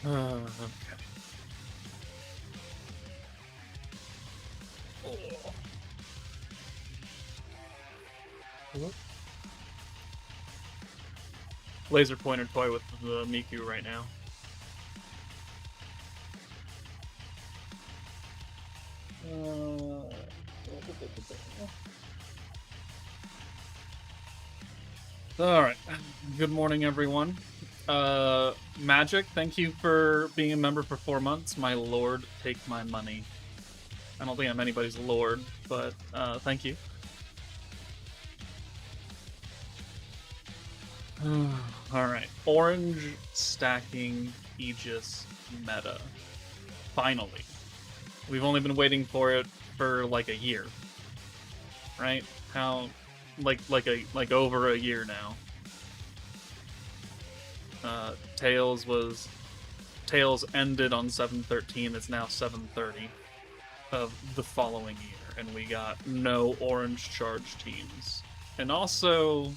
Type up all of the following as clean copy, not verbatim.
Okay. Oh. Laser pointer toy with the Miku right now. Alright. Good morning, everyone. Magic, thank you for being a member for 4 months. My lord, take my money. I don't think I'm anybody's lord, but thank you. Alright. Orange stacking Aegis meta. Finally. We've only been waiting for it for like a year. Right? How like over a year now. Tails ended on 7/13. It's now 7/30 of the following year, and we got no orange charge teams, and also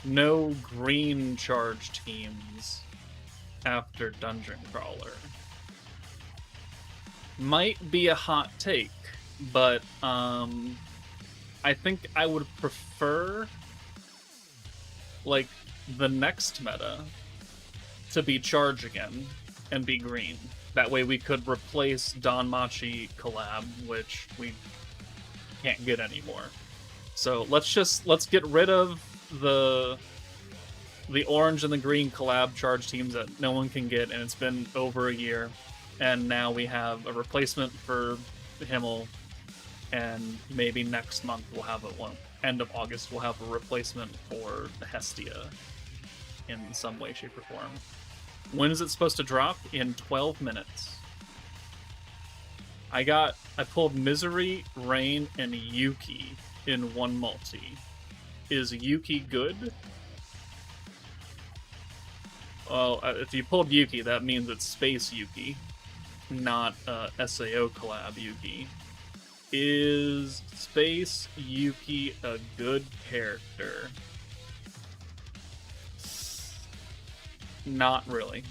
no green charge teams after Dungeon Crawler. Might be a hot take, but I think I would prefer like the next meta to be charge again and be green. That way we could replace Danmachi collab, which we can't get anymore. So let's get rid of the orange and the green collab charge teams that no one can get, and it's been over a year, and now we have a replacement for Himmel, and maybe next month we'll have end of August we'll have a replacement for the Hestia in some way, shape, or form. When is it supposed to drop? In 12 minutes. I pulled Misery, Rain, and Yuki in one multi. Is Yuki good? Well, if you pulled Yuki, that means it's Space Yuki, not SAO collab Yuki. Is Space Yuki a good character? Not really.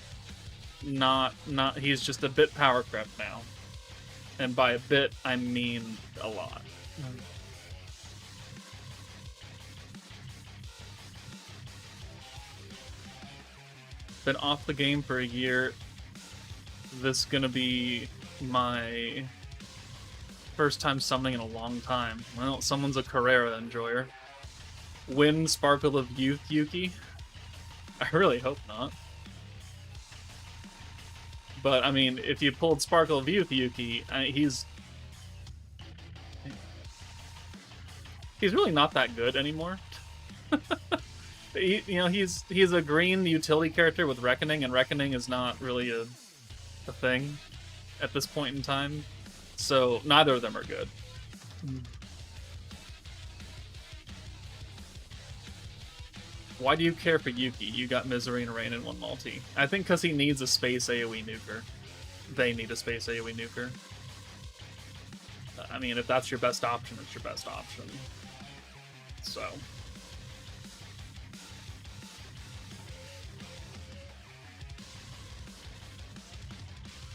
Not he's just a bit power crept now. And by a bit, I mean a lot. Been off the game for a year. This is gonna be my first time summoning in a long time. Well, someone's a Carrera enjoyer. Win Sparkle of Youth Yuki? I really hope not. But, I mean, if you pulled Sparkle of Youth Yuki, he's really not that good anymore. He's a green utility character with Reckoning, and Reckoning is not really a thing at this point in time. So neither of them are good. Why do you care for Yuki? You got Misery and Rain in one multi. I think because he needs a space AoE nuker. They need a space AoE nuker. I mean, if that's your best option, it's your best option. So.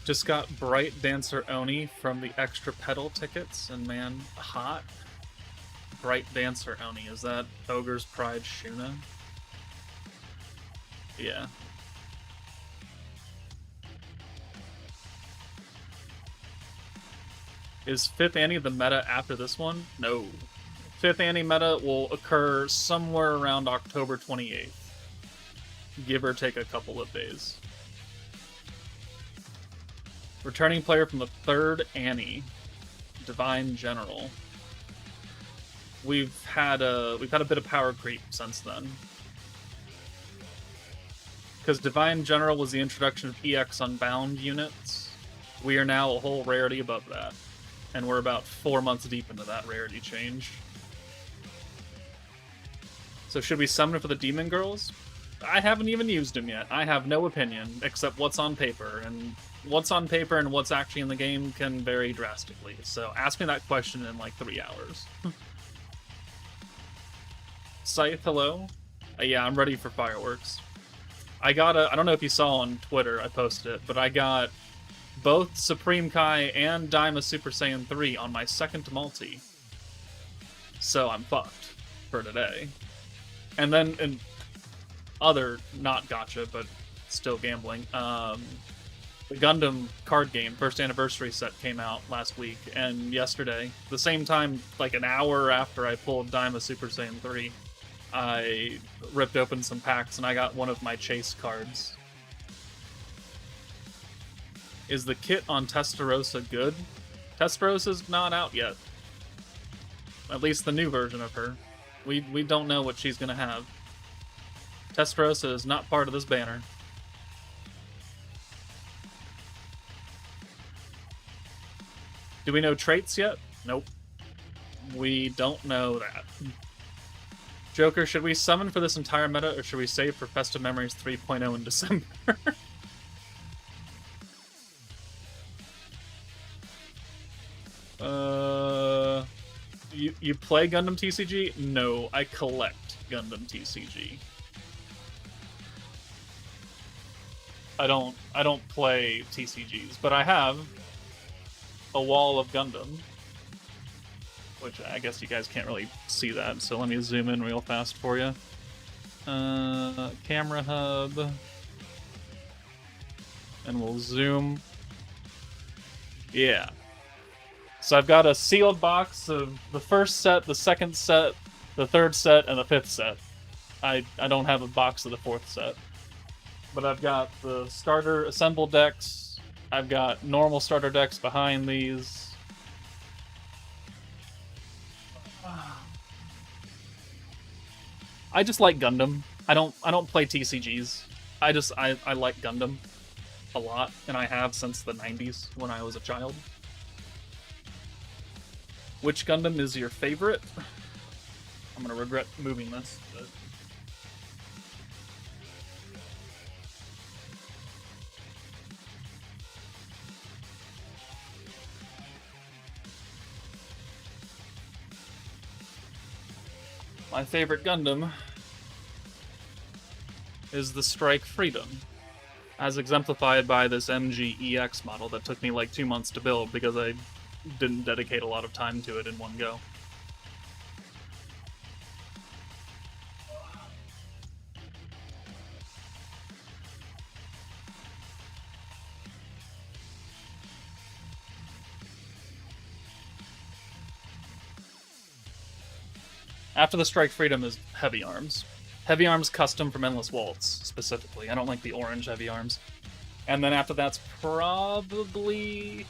Just got Bright Dancer Oni from the extra pedal tickets, and man, hot. Bright Dancer Oni, is that Ogre's Pride Shuna? Yeah. Is 5th Annie the meta after this one? No. 5th Annie meta will occur somewhere around October 28th. Give or take a couple of days. Returning player from the 3rd Annie. Divine General. We've had a bit of power creep since then. Because Divine General was the introduction of EX Unbound units, we are now a whole rarity above that. And we're about 4 months deep into that rarity change. So should we summon it for the Demon Girls? I haven't even used him yet. I have no opinion, except what's on paper. And what's on paper and what's actually in the game can vary drastically. So ask me that question in like 3 hours. Scythe, hello? Yeah, I'm ready for fireworks. I don't know if you saw on Twitter, I posted it, but I got both Supreme Kai and Daima Super Saiyan 3 on my second multi. So I'm fucked for today. And then, in other, not gacha, but still gambling, the Gundam card game, first anniversary set, came out last week, and yesterday, the same time, like an hour after I pulled Daima Super Saiyan 3, I ripped open some packs and I got one of my chase cards. Is the kit on Testarossa good? Testarosa's not out yet. At least the new version of her. We don't know what she's gonna have. Testarossa is not part of this banner. Do we know traits yet? Nope. We don't know that. Joker, should we summon for this entire meta, or should we save for Festive Memories 3.0 in December? You play Gundam TCG? No, I collect Gundam TCG. I don't play TCGs, but I have a wall of Gundam, which I guess you guys can't really see that, so let me zoom in real fast for you. Camera hub, and we'll zoom. Yeah. So I've got a sealed box of the first set, the second set, the third set, and the fifth set. I don't have a box of the fourth set. But I've got the starter assembled decks. I've got normal starter decks behind these. I just like Gundam. I don't play TCGs. I like Gundam a lot, and I have since the 90s when I was a child. Which Gundam is your favorite? I'm gonna regret moving this, but... My favorite Gundam is the Strike Freedom, as exemplified by this MG-EX model that took me like 2 months to build because I didn't dedicate a lot of time to it in one go. After the Strike Freedom is Heavy Arms. Heavy Arms custom from Endless Waltz, specifically. I don't like the orange Heavy Arms. And then after that's probably...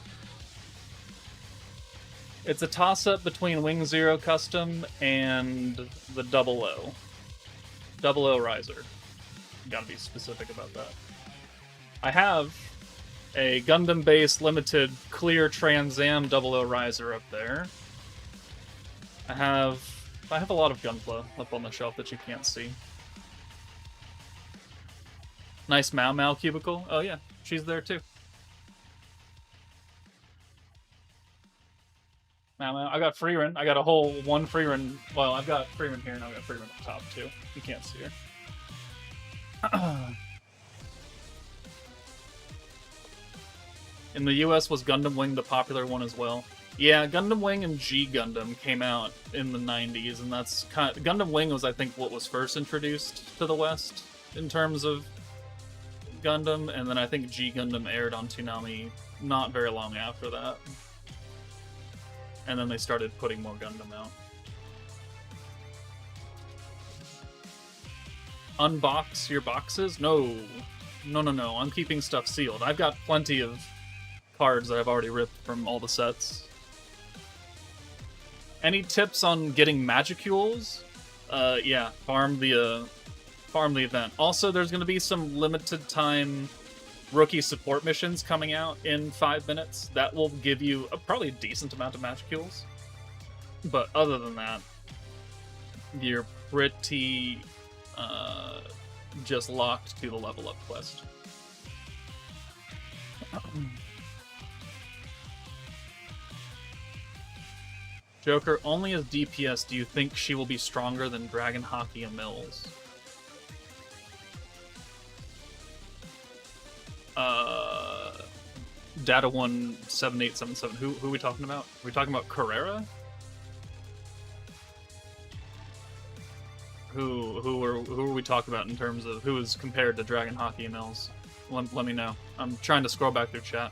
It's a toss-up between Wing Zero Custom and the 00. 00 Riser. Gotta be specific about that. I have a Gundam-based limited clear Trans Am 00 Riser up there. I have a lot of Gunpla up on the shelf that you can't see. Nice Mao Mao cubicle. Oh yeah, she's there too. Mao Mao. I got Freerin. I got a whole one Freerin. Well, I've got Freerin here and I've got Freerin up top too. You can't see her. In the US, was Gundam Wing the popular one as well? Yeah, Gundam Wing and G Gundam came out in the 90s, and that's kind of, Gundam Wing was, I think, what was first introduced to the West in terms of Gundam, and then I think G Gundam aired on Toonami not very long after that. And then they started putting more Gundam out. Unbox your boxes? No. No. I'm keeping stuff sealed. I've got plenty of cards that I've already ripped from all the sets. Any tips on getting Magicules? Yeah, farm the event. Also, there's going to be some limited time rookie support missions coming out in 5 minutes. That will give you probably a decent amount of Magicules. But other than that, you're pretty just locked to the level up quest. Joker, only as DPS do you think she will be stronger than Dragon Hockey and Mills? Data 17877. Who are we talking about? Are we talking about Carrera? Who are we talking about in terms of who is compared to Dragon Hockey MLs? Let me know. I'm trying to scroll back through chat.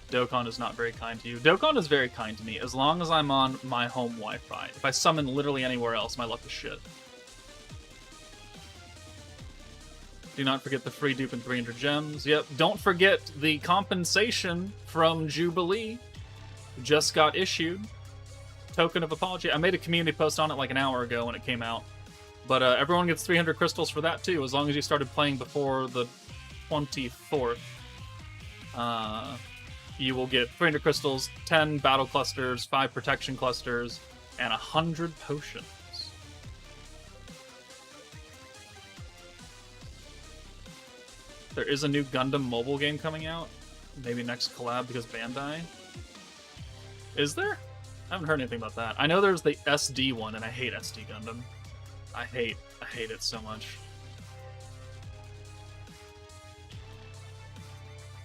Dokkan is not very kind to you. Dokkan is very kind to me, as long as I'm on my home Wi-Fi. If I summon literally anywhere else, my luck is shit. Do not forget the free dupe and 300 gems. Yep, don't forget the compensation from Jubilee. Just got issued. Token of apology. I made a community post on it like an hour ago when it came out. But everyone gets 300 crystals for that too, as long as you started playing before the 24th. You will get 300 crystals, 10 battle clusters, 5 protection clusters, and 100 potions. There is a new Gundam mobile game coming out. Maybe next collab because Bandai. Is there? I haven't heard anything about that. I know there's the SD one, and I hate SD Gundam. I hate it so much.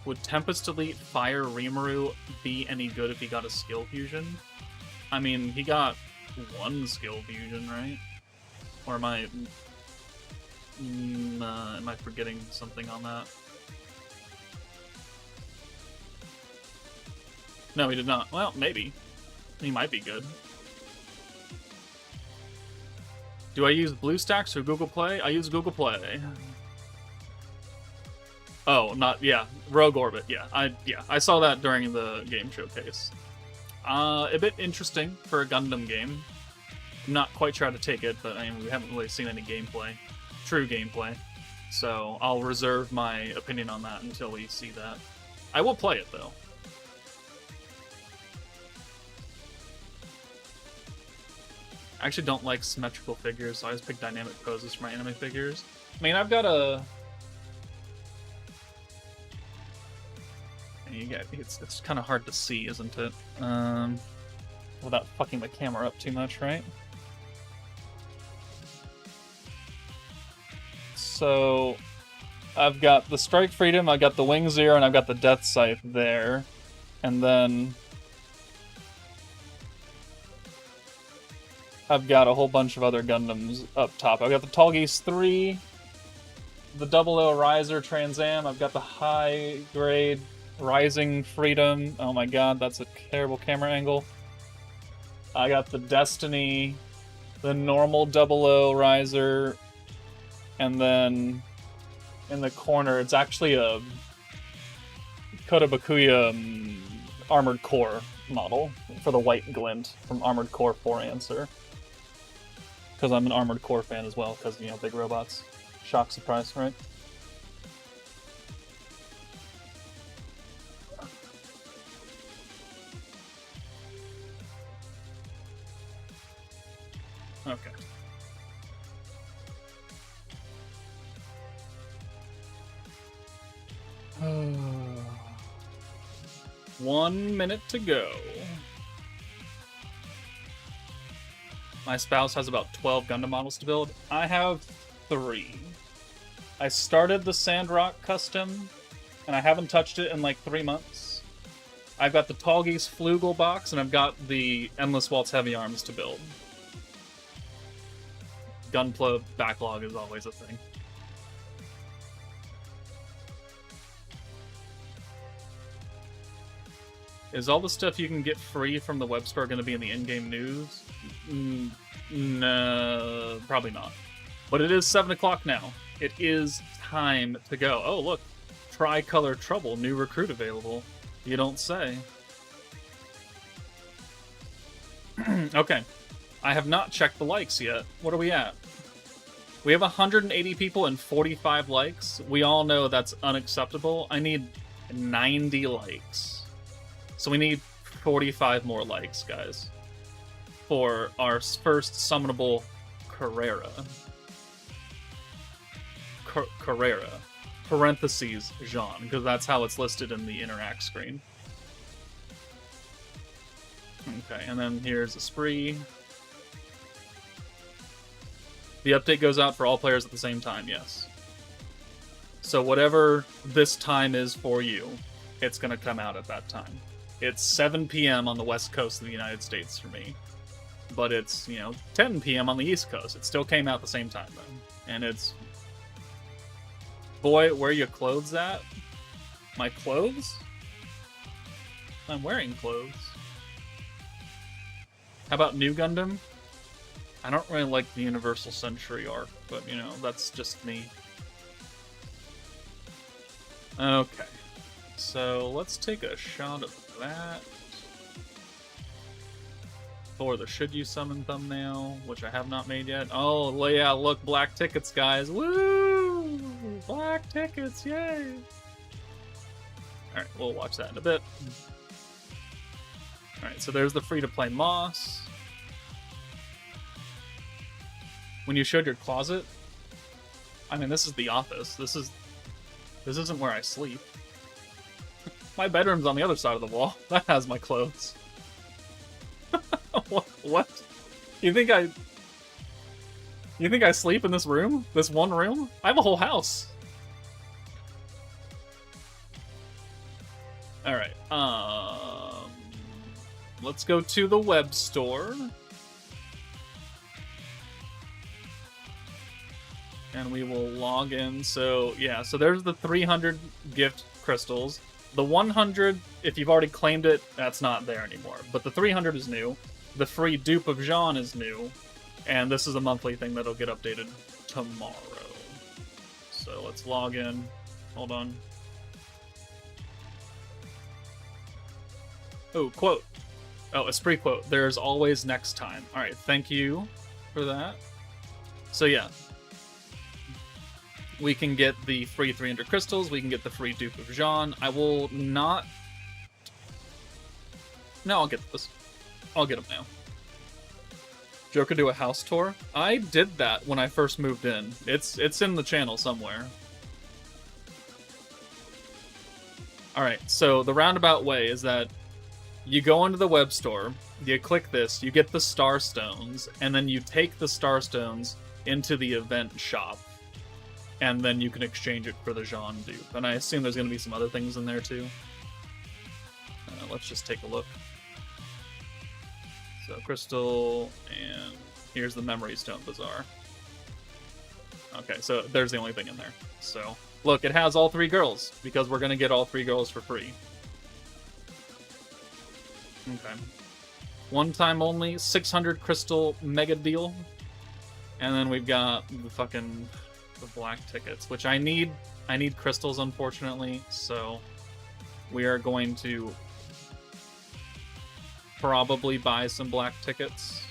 Would Tempest Elite Fire Rimuru be any good if he got a skill fusion? I mean, he got one skill fusion, right? Or am I forgetting something on that? No, he did not. Well, maybe. He might be good. Do I use BlueStacks or Google Play? I use Google Play. Oh, not, yeah, Rogue Orbit, yeah, I saw that during the game showcase. A bit interesting for a Gundam game. I'm not quite sure how to take it, but I mean, we haven't really seen any gameplay, true gameplay, so I'll reserve my opinion on that until we see that. I will play it, though. I actually don't like symmetrical figures, so I just pick dynamic poses for my anime figures. I mean, I've got a... It's kind of hard to see, isn't it? Without fucking the camera up too much, right? So, I've got the Strike Freedom, I've got the Wing Zero, and I've got the Death Scythe there. And then... I've got a whole bunch of other Gundams up top. I've got the Tall Geese 3, the 00 Riser Trans Am, I've got the high grade Rising Freedom. Oh my god, that's a terrible camera angle. I got the Destiny, the normal 00 Riser, and then in the corner, it's actually a Kotobakuya Armored Core model for the White Glint from Armored Core 4 Answer. Because I'm an Armored Core fan as well, because, you know, big robots. Shock surprise, right? Okay. One minute to go. My spouse has about 12 Gundam models to build. I have 3. I started the Sandrock custom, and I haven't touched it in like 3 months. I've got the Tall Geese Flugel box, and I've got the Endless Waltz Heavy Arms to build. Gunpla backlog is always a thing. Is all the stuff you can get free from the web store going to be in the in-game news? No, probably not. But it is 7 o'clock now. It is time to go. Oh, look. Tricolor Trouble, new recruit available. You don't say. Okay. I have not checked the likes yet. What are we at? We have 180 people and 45 likes. We all know that's unacceptable. I need 90 likes. So we need 45 more likes, guys, for our first summonable Carrera. Carrera. Parentheses, Jean, because that's how it's listed in the interact screen. Okay, and then here's ESPRIT. The update goes out for all players at the same time, yes. So whatever this time is for you, it's going to come out at that time. It's 7 p.m. on the west coast of the United States for me. But it's, 10 p.m. on the east coast. It still came out the same time, though. And it's... Boy, where are your clothes at? My clothes? I'm wearing clothes. How about New Gundam? I don't really like the Universal Century arc, but, that's just me. Okay. So, let's take a shot of that. For the Should You Summon thumbnail, which I have not made yet. Oh, yeah, look, black tickets, guys. Woo! Black tickets, yay! Alright, we'll watch that in a bit. Alright, so there's the free-to-play Moss. When you showed your closet, I mean, this is the office. This isn't where I sleep. My bedroom's on the other side of the wall. That has my clothes. What? You think I sleep in this room? This one room? I have a whole house. Alright, let's go to the web store. And we will log in. So, yeah, so there's the 300 gift crystals. The 100, if you've already claimed it, that's not there anymore. But the 300 is new. The free dupe of Jean is new. And this is a monthly thing that'll get updated tomorrow. So let's log in. Hold on. Oh, quote. Oh, ESPRIT quote. There's always next time. Alright, thank you for that. So yeah. We can get the free 300 crystals. We can get the free dupe of Jean. I will not... No, I'll get this. I'll get them now. Joker do a house tour? I did that when I first moved in. It's in the channel somewhere. Alright, so the roundabout way is that you go into the web store, you click this, you get the Star Stones, and then you take the Star Stones into the event shop. And then you can exchange it for the Jean dupe. And I assume there's going to be some other things in there too. Let's just take a look. So, Crystal, and here's the Memory Stone Bazaar. Okay, so there's the only thing in there. So, look, it has all 3 girls, because we're going to get all 3 girls for free. Okay. One time only, 600 crystal mega deal. And then we've got the fucking... the black tickets, which I need crystals, unfortunately, so we are going to probably buy some black tickets.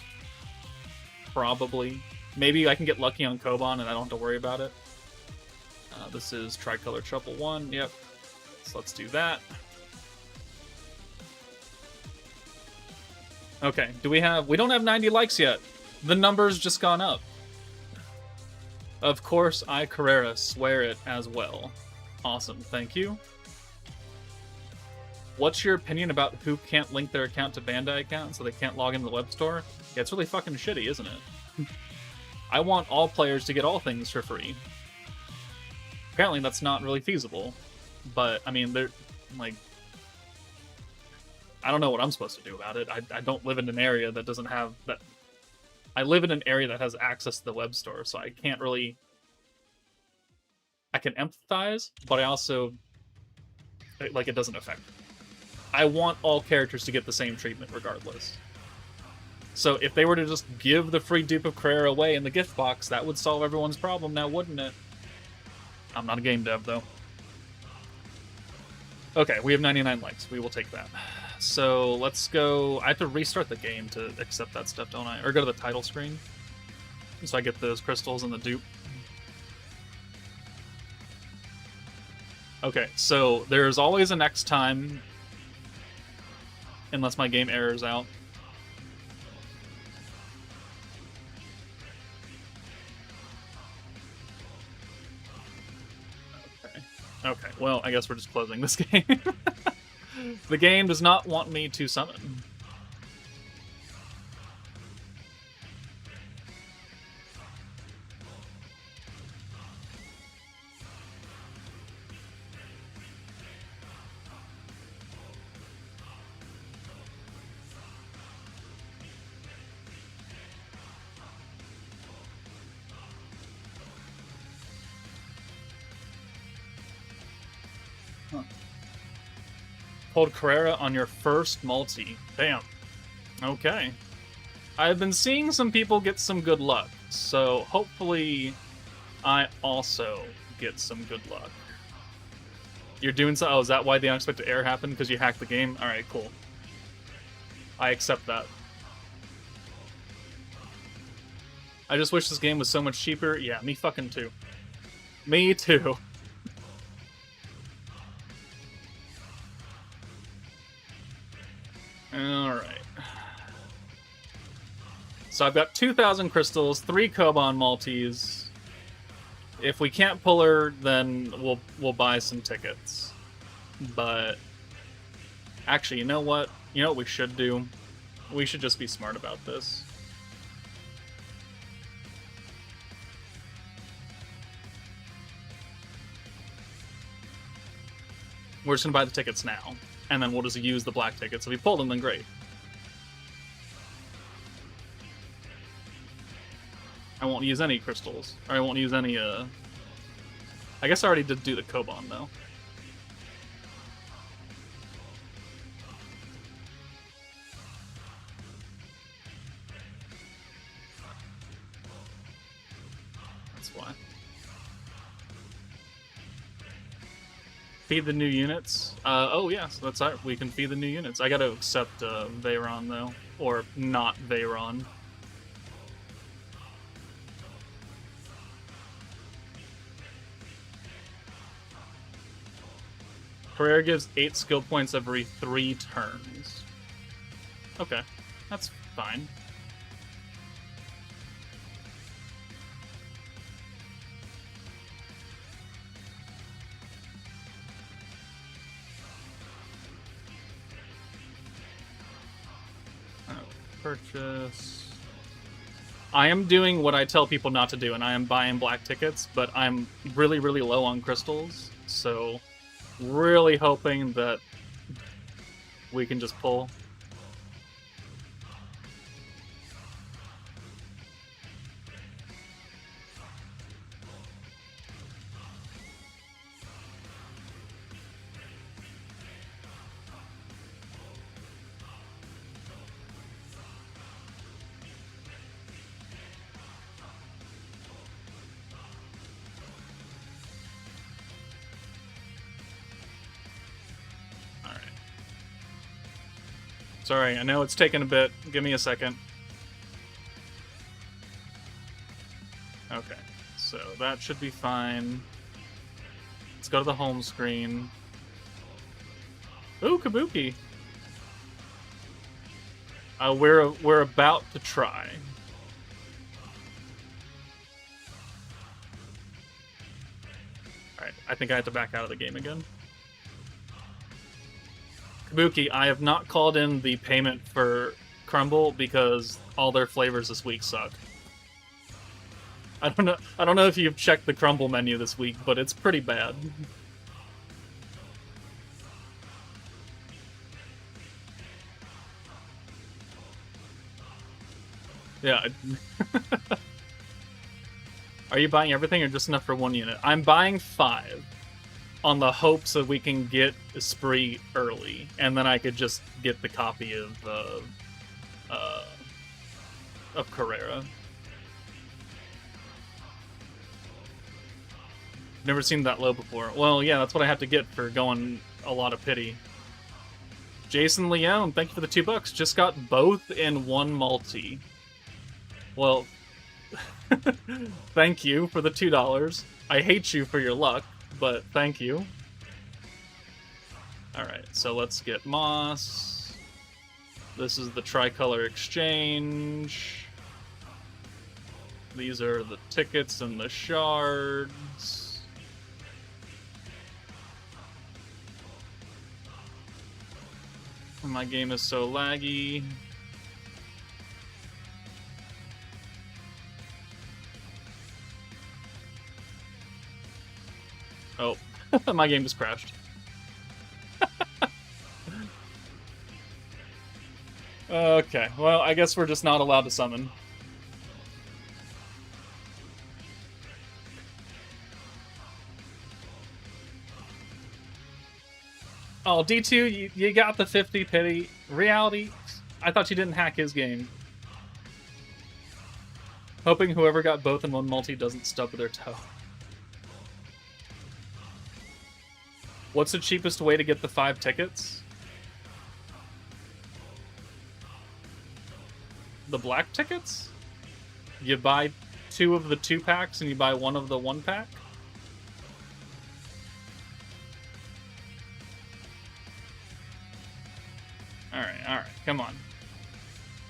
Probably. Maybe I can get lucky on Koban and I don't have to worry about it. This is Tricolor Triple 1, yep. So let's do that. Okay, we don't have 90 likes yet. The number's just gone up. Of course, I, CARRERA, swear it as well. Awesome, thank you. What's your opinion about who can't link their account to Bandai account so they can't log into the web store? Yeah, it's really fucking shitty, isn't it? I want all players to get all things for free. Apparently that's not really feasible. But, I mean, they're, like... I don't know what I'm supposed to do about it. I don't live in an area that doesn't have... that. I live in an area that has access to the web store, so I can't really... I can empathize, but I also... like, it doesn't affect me. I want all characters to get the same treatment regardless. So if they were to just give the free dupe of CARRERA away in the gift box, that would solve everyone's problem now, wouldn't it? I'm not a game dev, though. Okay, we have 99 likes. We will take that. So let's go... I have to restart the game to accept that stuff, don't I? Or go to the title screen. So I get those crystals and the dupe. Okay, so there's always a next time. Unless my game errors out. Okay, well, I guess we're just closing this game. The game does not want me to summon. Hold Carrera on your first multi. Damn. Okay. I've been seeing some people get some good luck, so hopefully I also get some good luck. You're doing so. Oh, is that why the unexpected error happened? Because you hacked the game? Alright, cool. I accept that. I just wish this game was so much cheaper. Yeah, me fucking too. Me too. Alright. So I've got 2,000 crystals, 3 Koban multis. If we can't pull her, then we'll buy some tickets. But actually, you know what? You know what we should do? We should just be smart about this. We're just gonna buy the tickets now, and then we'll just use the black tickets. If we pull them, then great. I won't use any crystals. Or I won't use any, I guess I already did do the Koban, though. That's why. Feed the new units? Oh yeah, so that's right. We can feed the new units. I gotta accept, Veyron, though. Or not Veyron. Carrera gives 8 skill points every 3 turns. Okay, that's fine. Purchase. I am doing what I tell people not to do, and I am buying black tickets, but I'm really, really low on crystals, so really hoping that we can just pull. Sorry, I know it's taken a bit. Give me a second. Okay, so that should be fine. Let's go to the home screen. Ooh, Kabuki. We're about to try. Alright, I think I have to back out of the game again. Kabuki, I have not called in the payment for Crumble because all their flavors this week suck. I don't know if you've checked the Crumble menu this week, but it's pretty bad. Yeah. Are you buying everything or just enough for 1 unit? I'm buying 5 on the hopes that we can get ESPRIT early, and then I could just get the copy of Carrera. Never seen that low before. Well, yeah, that's what I have to get for going a lot of pity. Jason Leone, thank you for the $2. Just got both in 1 multi. Well, thank you for the $2. I hate you for your luck, but thank you. Alright, so let's get Moss. This is the tricolor exchange. These are the tickets and the shards. My game is so laggy. Oh, my game just crashed. Okay, well, I guess we're just not allowed to summon. Oh, D2, you got the 50 pity. Reality, I thought you didn't hack his game. Hoping whoever got both in one multi doesn't stub their toe. What's the cheapest way to get the 5 tickets? The black tickets? You buy 2 of the 2 packs and you buy 1 of the 1 pack? Alright, come on.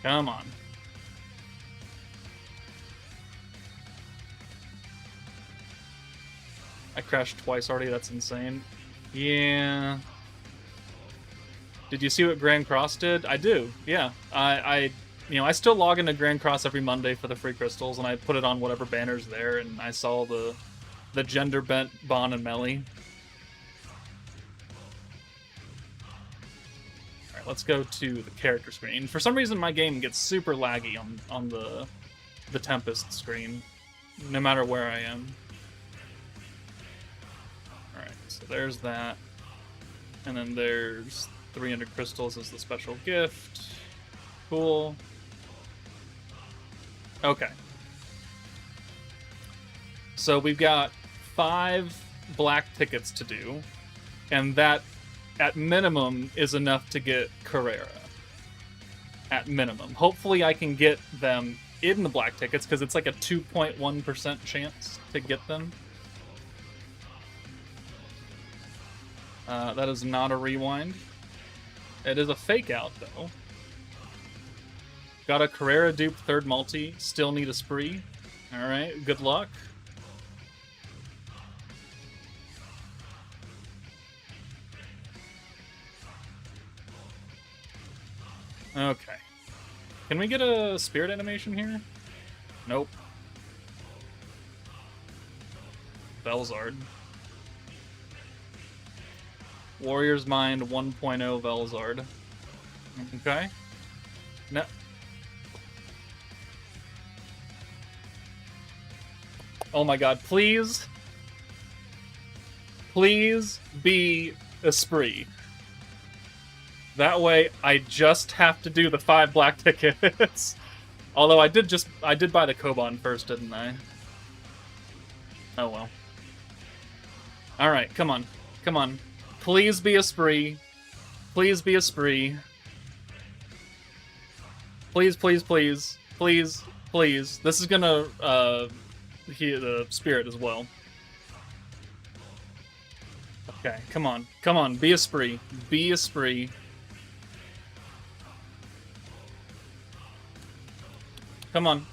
Come on. I crashed twice already, that's insane. Yeah. Did you see what Grand Cross did? I do, yeah. I still log into Grand Cross every Monday for the free crystals, and I put it on whatever banner's there, and I saw the gender bent Bon and Melly. Alright, let's go to the character screen. For some reason, my game gets super laggy on the Tempest screen, no matter where I am. Alright, so there's that. And then there's 300 crystals as the special gift. Cool. Okay. So we've got 5 black tickets to do, and that, at minimum, is enough to get Carrera. At minimum. Hopefully I can get them in the black tickets, because it's like a 2.1% chance to get them. That is not a rewind. It is a fake out, though. Got a Carrera dupe 3rd multi. Still need a spree. Alright, good luck. Okay. Can we get a spirit animation here? Nope. Velzard. Warrior's Mind 1.0 Velzard. Okay. No. Oh my god, please. Please be Esprit. That way, I just have to do the 5 black tickets. Although I did buy the Koban first, didn't I? Oh well. Alright, come on. Come on. Please be Esprit. Please be Esprit. Please, please, please. Please, please. This is gonna, heal the spirit as well. Okay, come on. Come on, be Esprit. Be Esprit. Come on.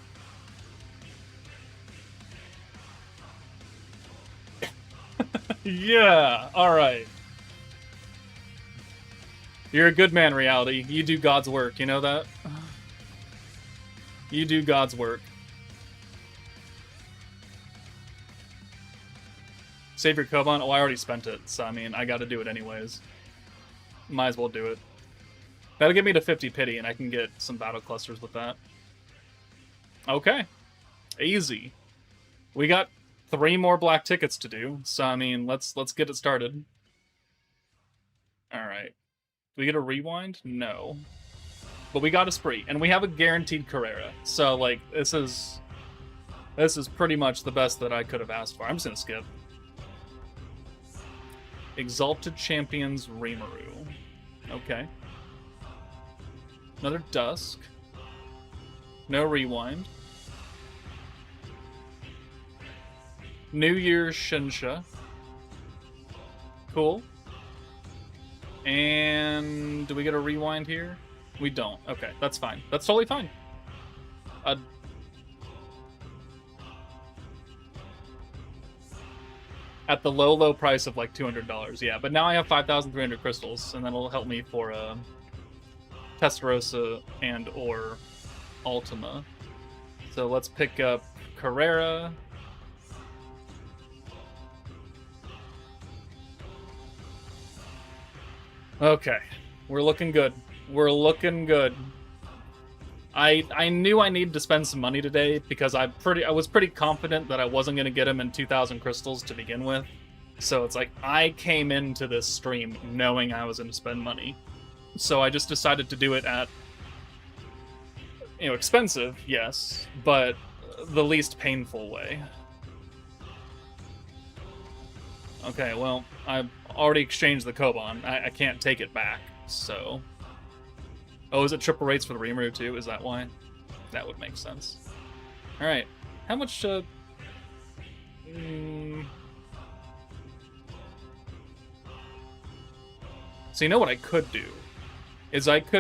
Yeah, alright. You're a good man, Reality. You do God's work, you know that? You do God's work. Save your Koban? Oh, I already spent it, so I mean, I gotta do it anyways. Might as well do it. That'll get me to 50 pity, and I can get some battle clusters with that. Okay. Easy. We got 3 more black tickets to do, so I mean, let's get it started. Alright. Do we get a rewind? No. But we got a spree, and we have a guaranteed Carrera. So, like, this is pretty much the best that I could have asked for. I'm just gonna skip. Exalted Champions Rimuru. Okay. Another Dusk. No rewind. New Year's Shinsha. Cool. And do we get a rewind here? We don't. Okay, that's fine. That's totally fine. At the low, low price of like $200, yeah. But now I have 5,300 crystals, and that'll help me for Testarossa and or Ultima. So let's pick up Carrera. Okay, we're looking good. We're looking good. I knew I needed to spend some money today because I was pretty confident that I wasn't going to get him in 2,000 crystals to begin with. So it's like, I came into this stream knowing I was going to spend money. So I just decided to do it at, expensive, yes, but the least painful way. Okay, well, I've already exchanged the Koban. I can't take it back, so... Oh, is it triple rates for the Rimuru too? Is that why? That would make sense. Alright, how much, So you know what I could do?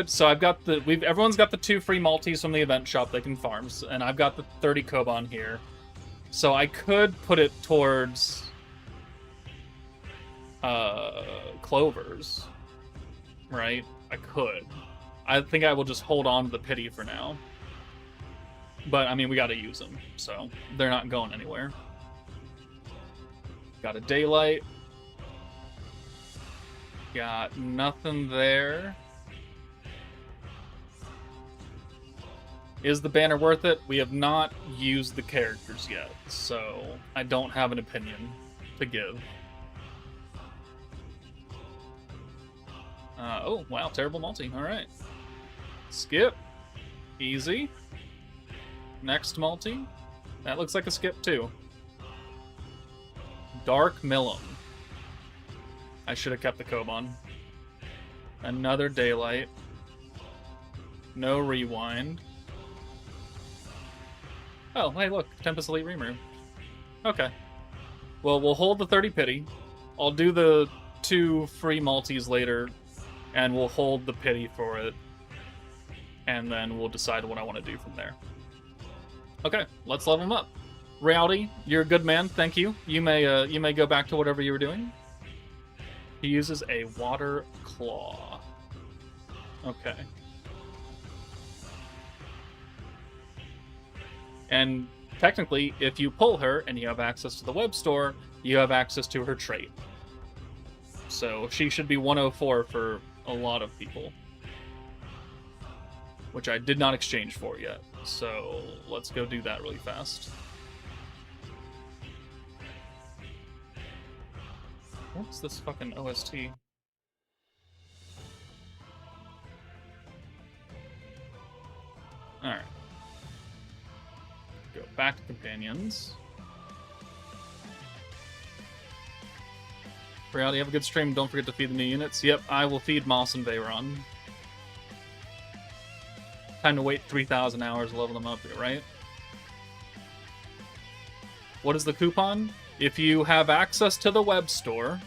So I've got everyone's got the 2 free multis from the event shop they can farm, and I've got the 30 Koban here. So I could put it towards Clovers, right? I could. I think I will just hold on to the pity for now. But, I mean, we gotta use them, so they're not going anywhere. Got a daylight. Got nothing there. Is the banner worth it? We have not used the characters yet, so I don't have an opinion to give. Oh, wow, terrible multi. Alright. Skip. Easy. Next multi. That looks like a skip, too. Dark Millum. I should have kept the Koban. Another daylight. No rewind. Oh, hey, look. Tempest Elite Rimuru. Okay. Well, we'll hold the 30 pity. I'll do the 2 free multis later, and we'll hold the pity for it. And then we'll decide what I want to do from there. Okay, let's level him up. Rowdy, you're a good man. Thank you. You may go back to whatever you were doing. He uses a water claw. Okay. And technically, if you pull her and you have access to the web store, you have access to her trait. So she should be 104 for a lot of people. Which I did not exchange for yet. So let's go do that really fast. What's this fucking OST? Alright. Go back to companions. Reality, have a good stream. Don't forget to feed the new units. Yep, I will feed Moss and Veyron. Time to wait 3,000 hours to level them up, right? What is the coupon? If you have access to the web store,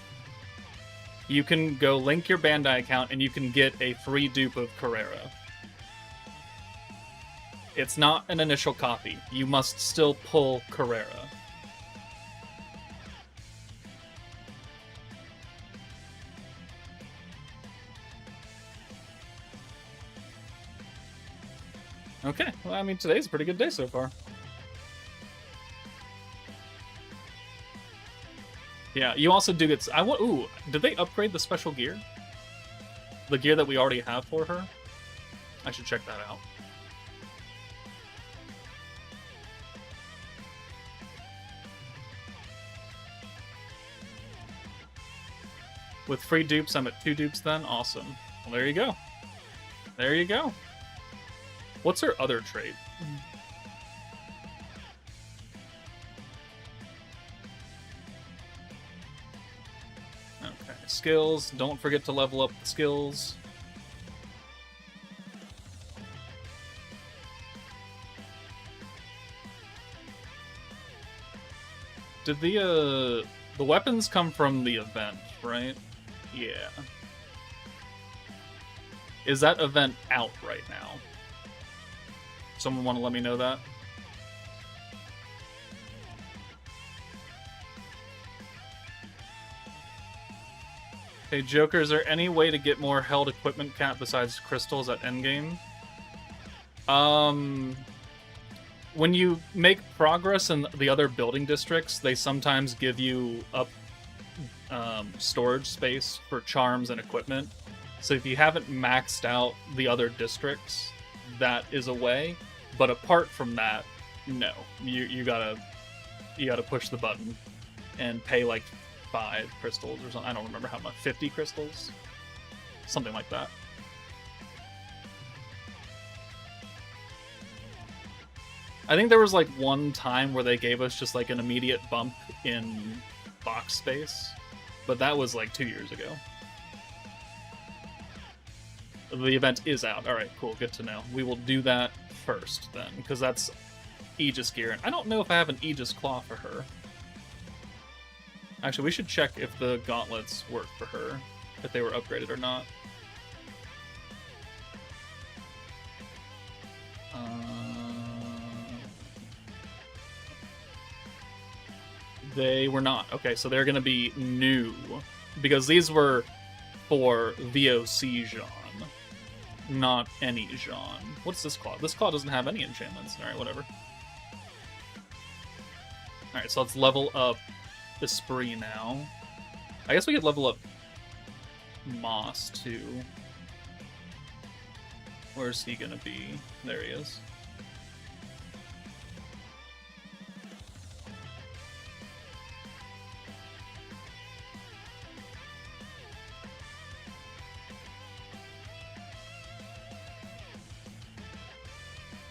you can go link your Bandai account and you can get a free dupe of Carrera. It's not an initial copy. You must still pull Carrera. Okay, well, I mean, today's a pretty good day so far. Yeah, you also do get... Ooh, did they upgrade the special gear? The gear that we already have for her? I should check that out. With free dupes, I'm at 2 dupes then? Awesome. Well, there you go. There you go. What's her other trait? Okay, skills. Don't forget to level up the skills. Did the weapons come from the event, right? Yeah. Is that event out right now? Someone want to let me know that? Hey, Joker, is there any way to get more held equipment cap besides crystals at endgame? When you make progress in the other building districts, they sometimes give you up storage space for charms and equipment. So if you haven't maxed out the other districts, that is a way. But apart from that, no. You gotta push the button and pay like 75 crystals or something. I don't remember how much. 50 crystals? Something like that. I think there was like one time where they gave us just like an immediate bump in box space, but that was like 2 years ago. The event is out. Alright, cool, good to know. We will do that first then, because that's Aegis gear. And I don't know if I have an Aegis claw for her. Actually, we should check if the gauntlets work for her, if they were upgraded or not. They were not. Okay, so they're going to be new. Because these were for VOC Jean, not any Jean. What's this claw? This claw doesn't have any enchantments. Alright, whatever. Alright, so let's level up Esprit now. I guess we could level up Moss, too. Where's he going to be? There he is.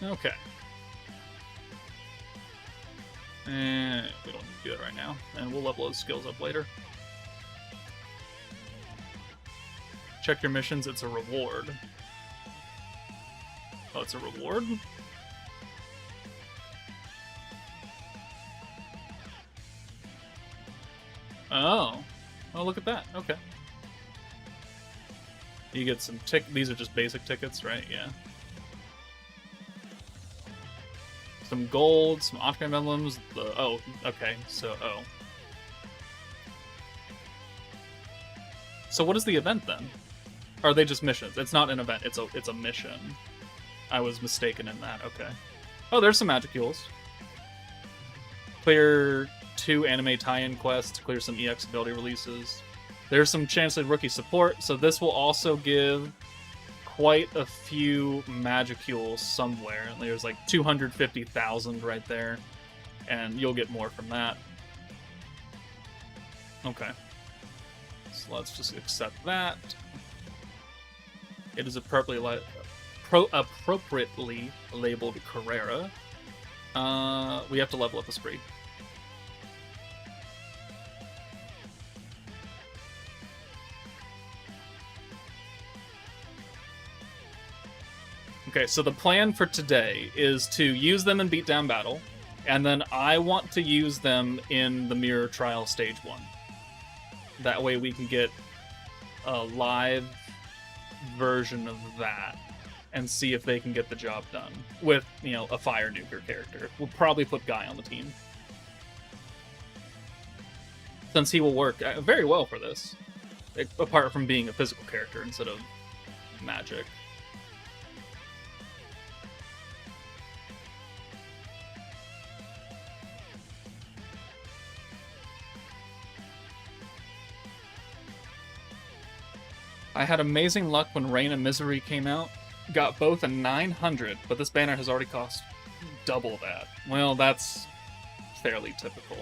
Okay. And we don't need to do it right now. And we'll level those skills up later. Check your missions, it's a reward. Oh, it's a reward? Oh. Oh, look at that. Okay. You get some these are just basic tickets, right? Yeah. Some gold, some Octane emblems. Oh, okay. So, So what is the event then? Or are they just missions? It's not an event. It's a mission. I was mistaken in that. Okay. Oh, there's some Magicules. Clear 2 anime tie-in quests. Clear some EX ability releases. There's some Chancellor rookie support. So this will also give quite a few Magicules somewhere. There's like 250,000 right there, and you'll get more from that. Okay. So let's just accept that. It is appropriately labeled Carrera. We have to level up Esprit. Okay, so the plan for today is to use them in beatdown battle, and then I want to use them in the mirror trial stage 1. That way we can get a live version of that and see if they can get the job done with, you know, a fire nuker character. We'll probably put Guy on the team, since he will work very well for this, apart from being a physical character instead of magic. I had amazing luck when Reign of Misery came out. Got both a 900, but this banner has already cost double that. Well, that's fairly typical.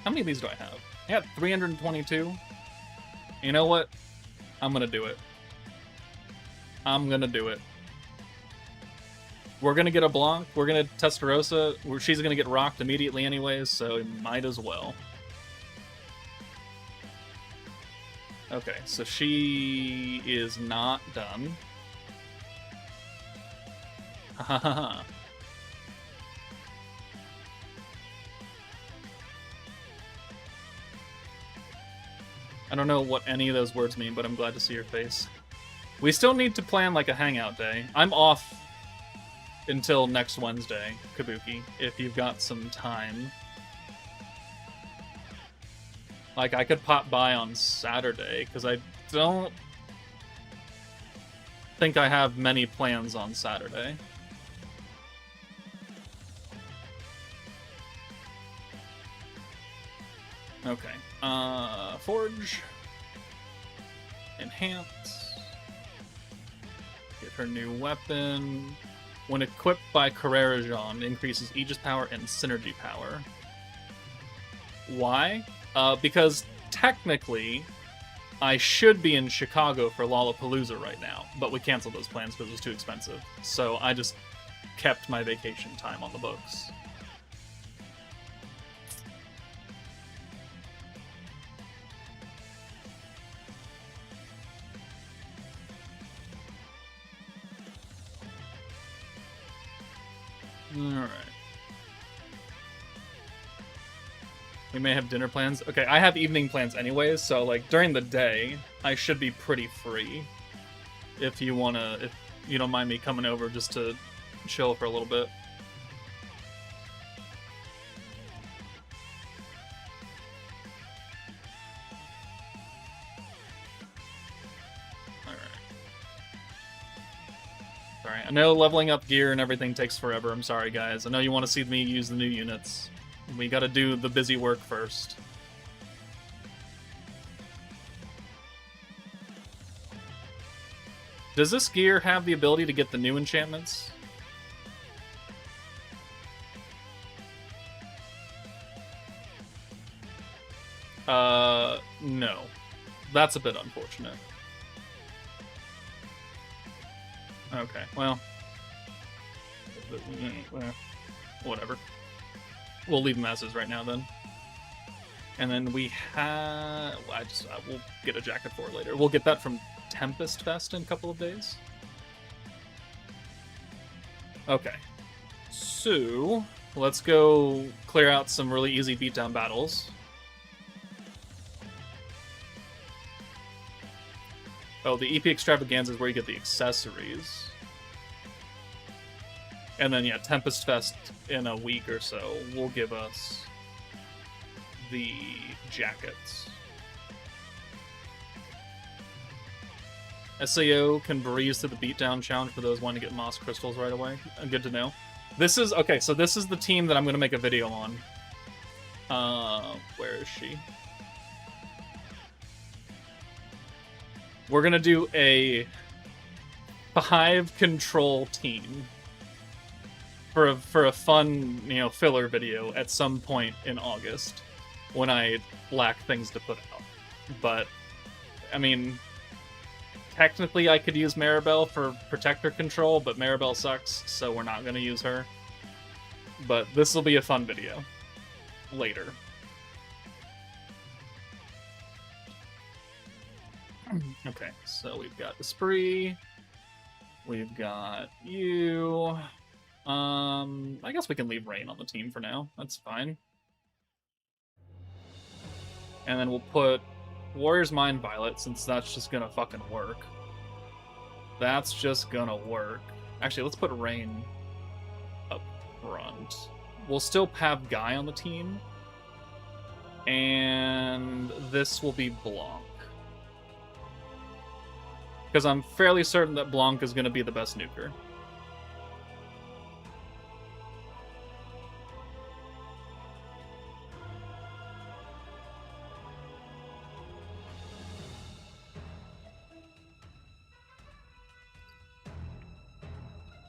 How many of these do I have? I have 322. You know what? I'm gonna do it. I'm gonna do it. We're gonna get a Blanc. We're gonna Testarossa. She's gonna get rocked immediately anyways, so might as well. Okay, so she is not done. I don't know what any of those words mean, but I'm glad to see your face. We still need to plan like a hangout day. I'm off until next Wednesday, Kabuki, if you've got some time. Like, I could pop by on Saturday, because I don't think I have many plans on Saturday. Okay. Forge. Enhance. Get her new weapon. When equipped by CARRERA Jean, increases Aegis power and synergy power. Why? Because technically, I should be in Chicago for Lollapalooza right now, but we canceled those plans because it was too expensive. So I just kept my vacation time on the books. Alright. We may have dinner plans. Okay, I have evening plans anyways, so like during the day, I should be pretty free. If you don't mind me coming over just to chill for a little bit. Alright, I know leveling up gear and everything takes forever. I'm sorry, guys. I know you want to see me use the new units. We gotta do the busy work first. Does this gear have the ability to get the new enchantments? No. That's a bit unfortunate. Okay, well... whatever. We'll leave them as is right now, then. And then we have... we'll get a jacket for it later. We'll get that from Tempest Fest in a couple of days. Okay. So, let's go clear out some really easy beatdown battles. Oh, the EP Extravaganza is where you get the accessories. And then, yeah, Tempest Fest in a week or so will give us the jackets. SAO can breeze through the beatdown challenge for those wanting to get moss crystals right away. Good to know. This is, okay, so this is the team that I'm going to make a video on. Where is she? We're going to do a 5-control team. For a fun, filler video at some point in August when I lack things to put out. But, I mean, technically I could use Maribel for protector control, but Maribel sucks, so we're not going to use her. But this will be a fun video. Later. Okay, so we've got Esprit. We've got you. I guess we can leave Rain on the team for now. That's fine. And then we'll put Warrior's Mind Violet, since that's just gonna fucking work. That's just gonna work. Actually, let's put Rain up front. We'll still have Guy on the team. And this will be Blanc. Because I'm fairly certain that Blanc is gonna be the best nuker.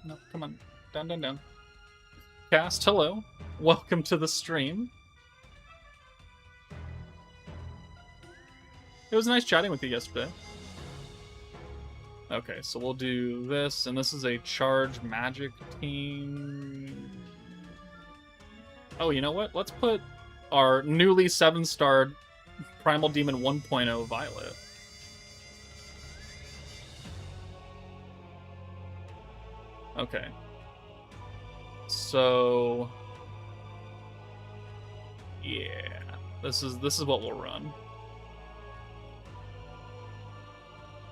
No, come on. Down, down, down. Cast, hello. Welcome to the stream. It was nice chatting with you yesterday. Okay, so we'll do this, and this is a charge magic team. Oh, you know what? Let's put our newly 7-starred Primal Demon 1.0 Violet. Okay. So yeah, this is what we'll run.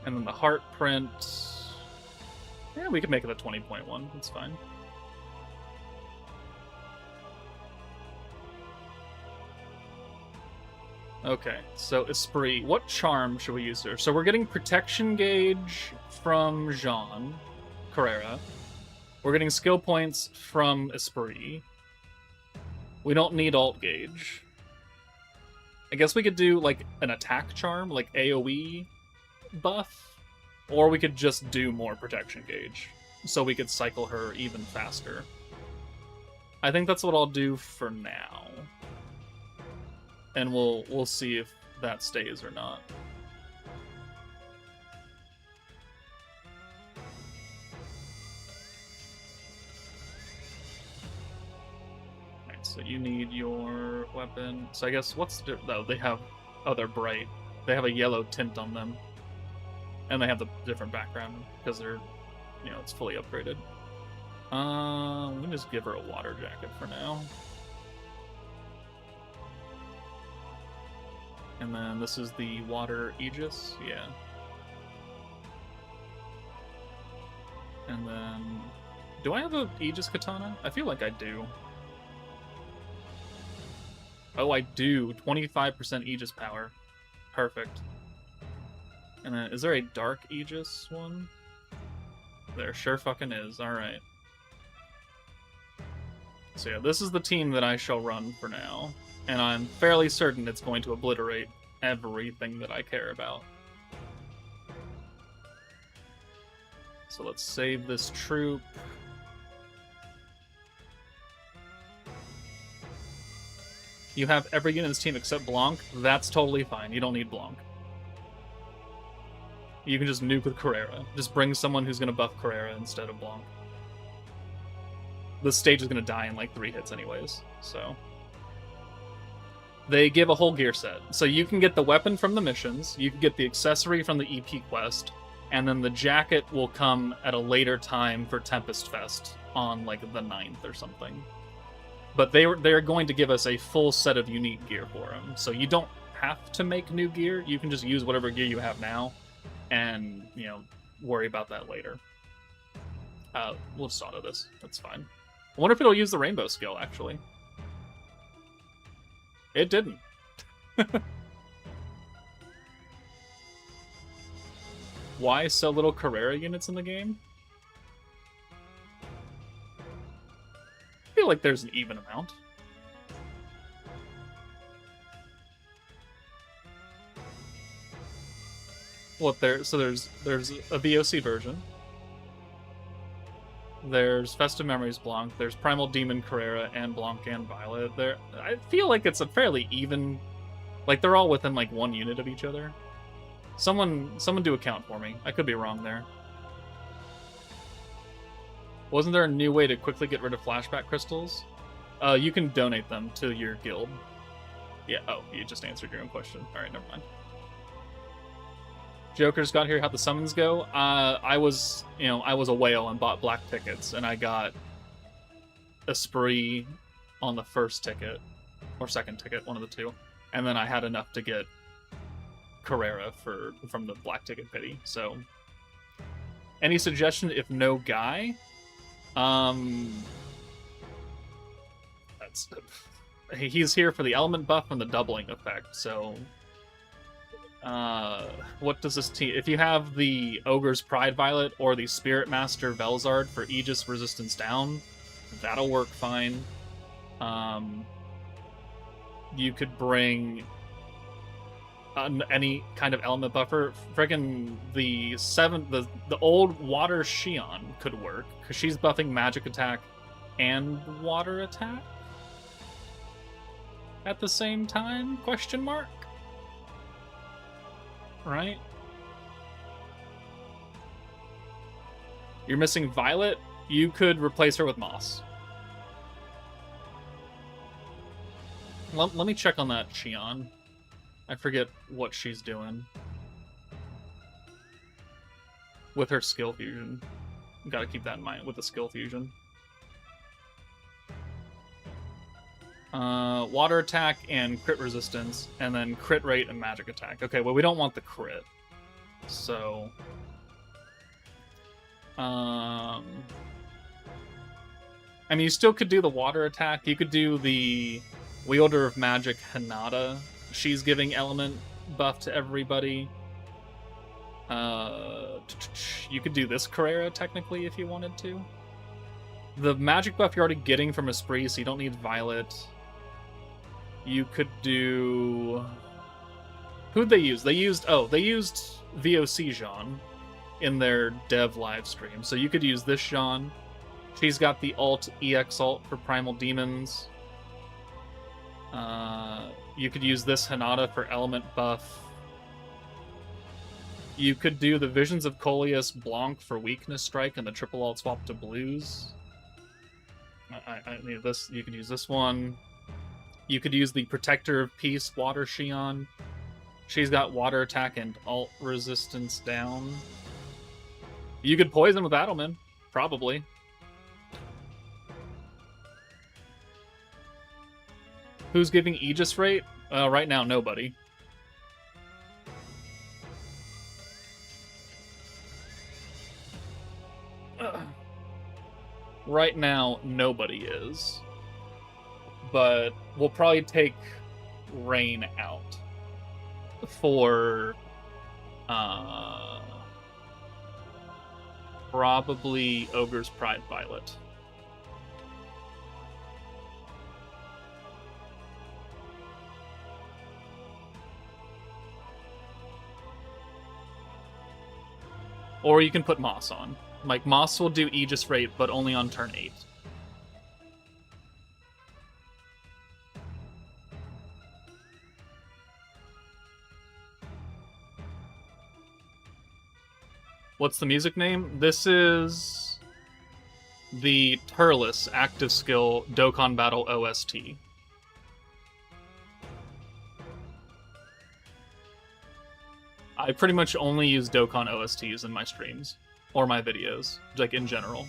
And then the heart print. Yeah, we can make it a 20.1. That's fine. Okay, so Esprit. What charm should we use here? So we're getting protection gauge from Jean Carrera. We're getting skill points from Esprit. We don't need alt gauge. I guess we could do like an attack charm, like AoE buff, or we could just do more protection gauge, so we could cycle her even faster. I think that's what I'll do for now. and we'll see if that stays or not. Alright, so you need your weapon. So I guess what's the... Oh, they have... Oh, they're bright. They have a yellow tint on them. And they have the different background because they're, you know, it's fully upgraded. Let me just give her a water jacket for now. And then this is the water aegis, yeah. And then, do I have a aegis katana? I feel like I do. Oh, I do. 25% aegis power. Perfect. And then, is there a dark aegis one? There sure fucking is. Alright. So yeah, this is the team that I shall run for now. And I'm fairly certain it's going to obliterate everything that I care about. So let's save this troop. You have every unit in this team except Blanc. That's totally fine. You don't need Blanc. You can just nuke with Carrera. Just bring someone who's going to buff Carrera instead of Blanc. This stage is going to die in like 3 hits anyways, so... They give a whole gear set. So you can get the weapon from the missions, you can get the accessory from the EP quest, and then the jacket will come at a later time for Tempest Fest on like the 9th or something. But they're going to give us a full set of unique gear for them. So you don't have to make new gear, you can just use whatever gear you have now, and, you know, worry about that later. We'll just auto this, that's fine. I wonder if it'll use the rainbow skill, actually. It didn't. Why so little Carrera units in the game? I feel like there's an even amount. Well, so there's a VOC version. There's Festive Memories Blanc, there's Primal Demon Carrera, and Blanc and Violet. I feel like it's a fairly even... Like, they're all within, like, 1 unit of each other. Someone do a count for me. I could be wrong there. Wasn't there a new way to quickly get rid of flashback crystals? You can donate them to your guild. Yeah, oh, you just answered your own question. Alright, never mind. Joker's got here. How'd the summons go? I was a whale and bought black tickets, and I got ESPRIT on the first ticket, or second ticket, one of the two, and then I had enough to get Carrera from the black ticket pity. So, any suggestion if no guy? He's here for the element buff and the doubling effect, so... what does this team... If you have the Ogre's Pride Violet or the Spirit Master Velzard for Aegis resistance down, that'll work fine. You could bring any kind of element buffer. Friggin' the old Water Shion could work, because she's buffing magic attack and water attack at the same time? Question mark? Right? You're missing Violet? You could replace her with Moss. Let me check on that Shion. I forget what she's doing. With her skill fusion. Gotta keep that in mind with the skill fusion. Water attack and crit resistance, and then crit rate and magic attack. Okay, well, we don't want the crit. So... I mean, you still could do the water attack. You could do the Wielder of Magic Hinata. She's giving element buff to everybody. You could do this Carrera, technically, if you wanted to. The magic buff you're already getting from ESPRIT, so you don't need Violet. You could do... Who'd they use? They used VOC Jean in their dev live stream. So you could use this Jean. She's got the alt EX alt for Primal Demons. You could use this Hinata for element buff. You could do the Visions of Coleus Blanc for weakness strike and the triple alt swap to blues. I need this. You could use this one. You could use the Protector of Peace Water Shion. She's got water attack and alt resistance down. You could poison with Adelman, probably. Who's giving Aegis rate? Right now, nobody. Right now, nobody is. But we'll probably take Rain out for probably Ogre's Pride Violet. Or you can put Moss on. Like, Moss will do Aegis rate, but only on turn 8. What's the music name? This is the Turles active skill Dokkan Battle OST. I pretty much only use Dokkan OSTs in my streams or my videos, like in general.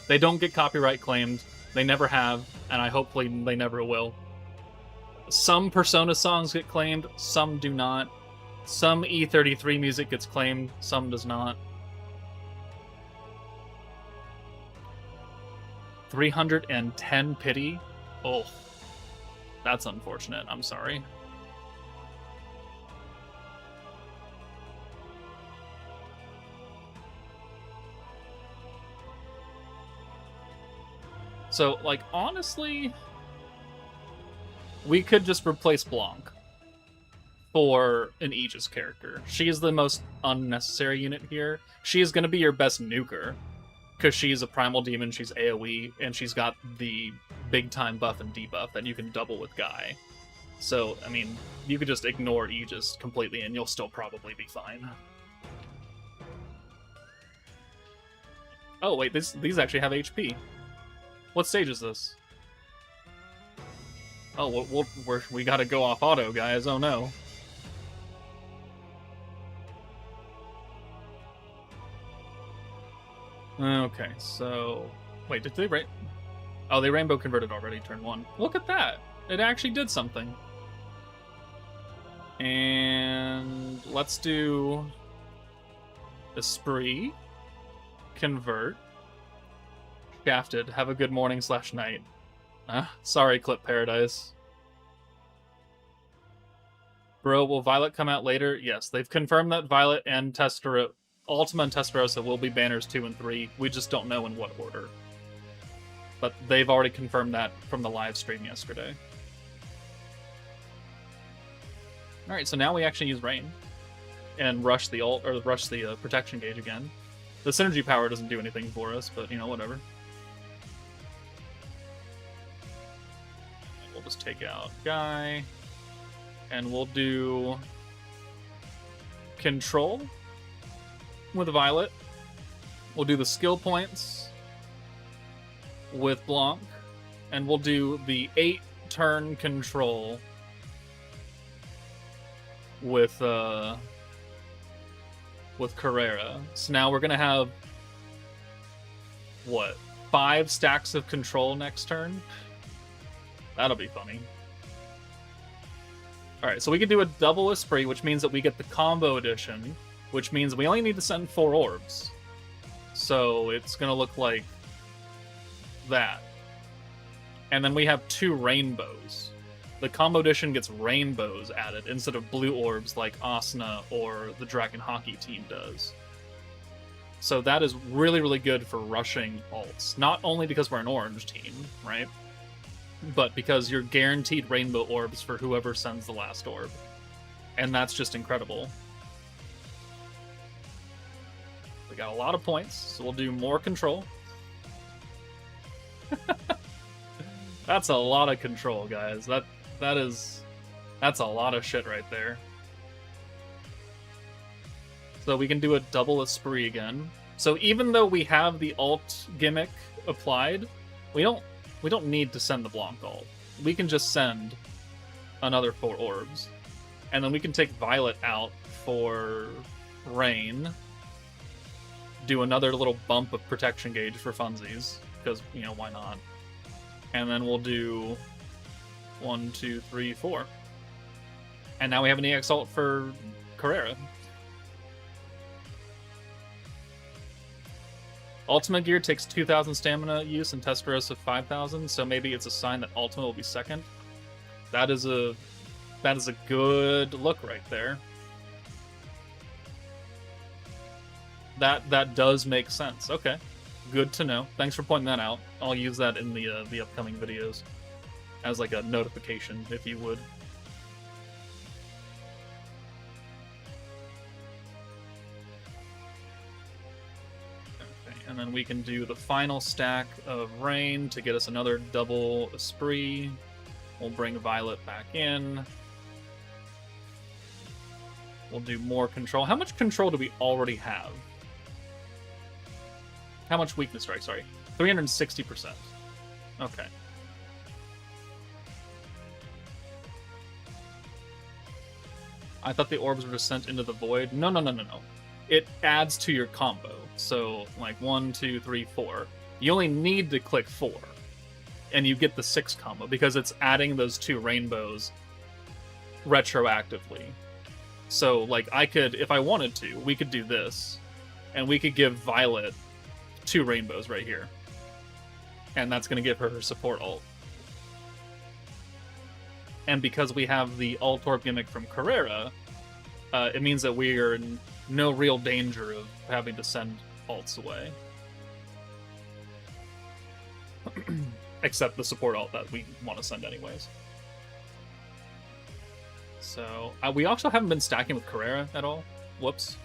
They don't get copyright claimed. They never have, and I hopefully they never will. Some Persona songs get claimed, some do not. Some E33 music gets claimed, some does not. 310 pity? Oh, that's unfortunate. I'm sorry. So, like, honestly, we could just replace Blanc for an Aegis character. She is the most unnecessary unit here. She is going to be your best nuker, because she's a Primal Demon, she's AoE, and she's got the big-time buff and debuff that you can double with Guy. So, I mean, you could just ignore Aegis completely and you'll still probably be fine. Oh, wait, these actually have HP. What stage is this? Oh, we gotta go off auto, guys. Oh, no. Okay, so... Wait, did they Oh, they rainbow converted already, turn 1. Look at that! It actually did something. And... let's do... Esprit. Convert. Shafted. Have a good morning / night. Sorry, Clip Paradise. Bro, will Violet come out later? Yes, they've confirmed that Violet and Ultima and Testarossa will be banners 2 and 3. We just don't know in what order. But they've already confirmed that from the live stream yesterday. Alright, so now we actually use Rain. And rush the ult, or rush the protection gauge again. The synergy power doesn't do anything for us, but, you know, whatever. We'll just take out Guy. And we'll do... Control with Violet. We'll do the skill points with Blanc. And we'll do the 8-turn control with Carrera. So now we're gonna have what, 5 stacks of control next turn? That'll be funny. Alright, so we can do a double Esprit, which means that we get the combo edition, which means we only need to send 4 orbs. So it's gonna look like that. And then we have 2 rainbows. The combo edition gets rainbows added instead of blue orbs like Asuna or the Dragon Hockey team does. So that is really, really good for rushing ults. Not only because we're an orange team, right? But because you're guaranteed rainbow orbs for whoever sends the last orb. And that's just incredible. We got a lot of points, so we'll do more control. That's a lot of control, guys. That's a lot of shit right there. So we can do a double Esprit again. So even though we have the alt gimmick applied, we don't need to send the Blanc ult. We can just send another 4 orbs. And then we can take Violet out for Rain. Do another little bump of protection gauge for funsies, because, you know, why not? And then we'll do 1, 2, 3, 4. And now we have an EX ult for Carrera. Ultimate gear takes 2,000 stamina use and Testarossa 5,000, so maybe it's a sign that Ultimate will be second. That is a good look right there. That does make sense. Okay, good to know. Thanks for pointing that out. I'll use that in the upcoming videos as like a notification, if you would. Okay, and then we can do the final stack of Rain to get us another double Esprit. We'll bring Violet back in. We'll do more control. How much control do we already have? How much weakness strike? Sorry. 360%. Okay. I thought the orbs were just sent into the void. No. It adds to your combo. So, like 1, 2, 3, 4. You only need to click 4. And you get the 6 combo because it's adding those 2 rainbows retroactively. So, like, I could, if I wanted to, we could do this. And we could give Violet 2 rainbows right here. And that's going to give her her support ult. And because we have the ult orb gimmick from Carrera, it means that we are in no real danger of having to send ults away. Except the support ult that we want to send anyways. So, we also haven't been stacking with Carrera at all. Whoops.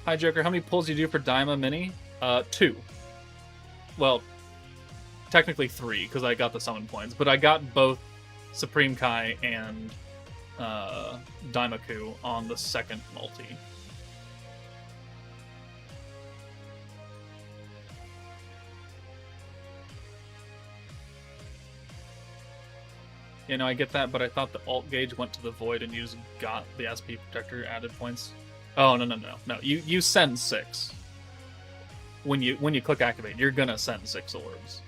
Hi, Joker. How many pulls do you do for Daima Mini? 2. Well, technically 3, because I got the summon points. But I got both Supreme Kai and Daimaku on the second multi. You know, I get that, but I thought the alt gauge went to the void and you just got the SP protector added points. Oh, no. You send 6. When you click activate, you're gonna send 6 orbs.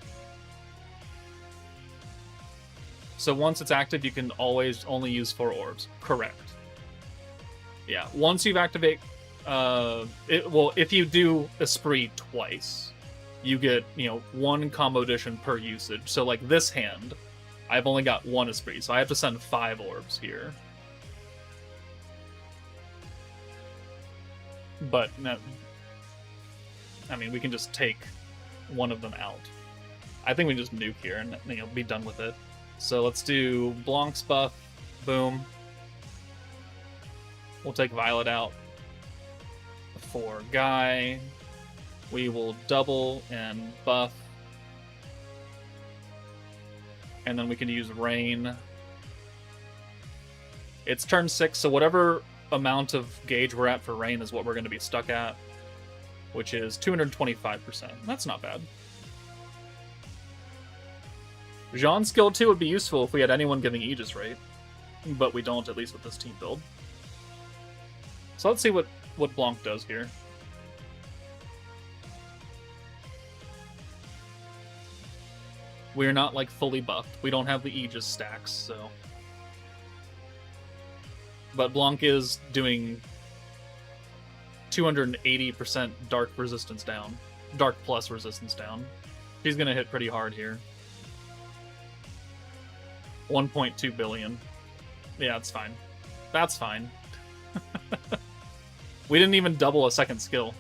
So once it's active, you can always only use 4 orbs. Correct. Yeah, once you've activate, well, if you do Esprit twice, you get, 1 combo addition per usage. So like this hand, I've only got 1 Esprit, so I have to send 5 orbs here. But no, I mean, we can just take one of them out. I think we just nuke here and be done with it. So let's do Blanc's buff. Boom. We'll take Violet out for Guy. We will double and buff. And then we can use Rain. It's turn 6, so whatever amount of gauge we're at for Rain is what we're going to be stuck at, which is 225%. That's not bad. Jean's skill 2 would be useful if we had anyone giving Aegis rate, but we don't, at least with this team build. So let's see what Blanc does here. We're not, like, fully buffed. We don't have the Aegis stacks, so... But Blanc is doing 280% Dark resistance down. Dark plus resistance down. He's gonna hit pretty hard here. 1.2 billion. Yeah, it's fine. That's fine. We didn't even double a second skill.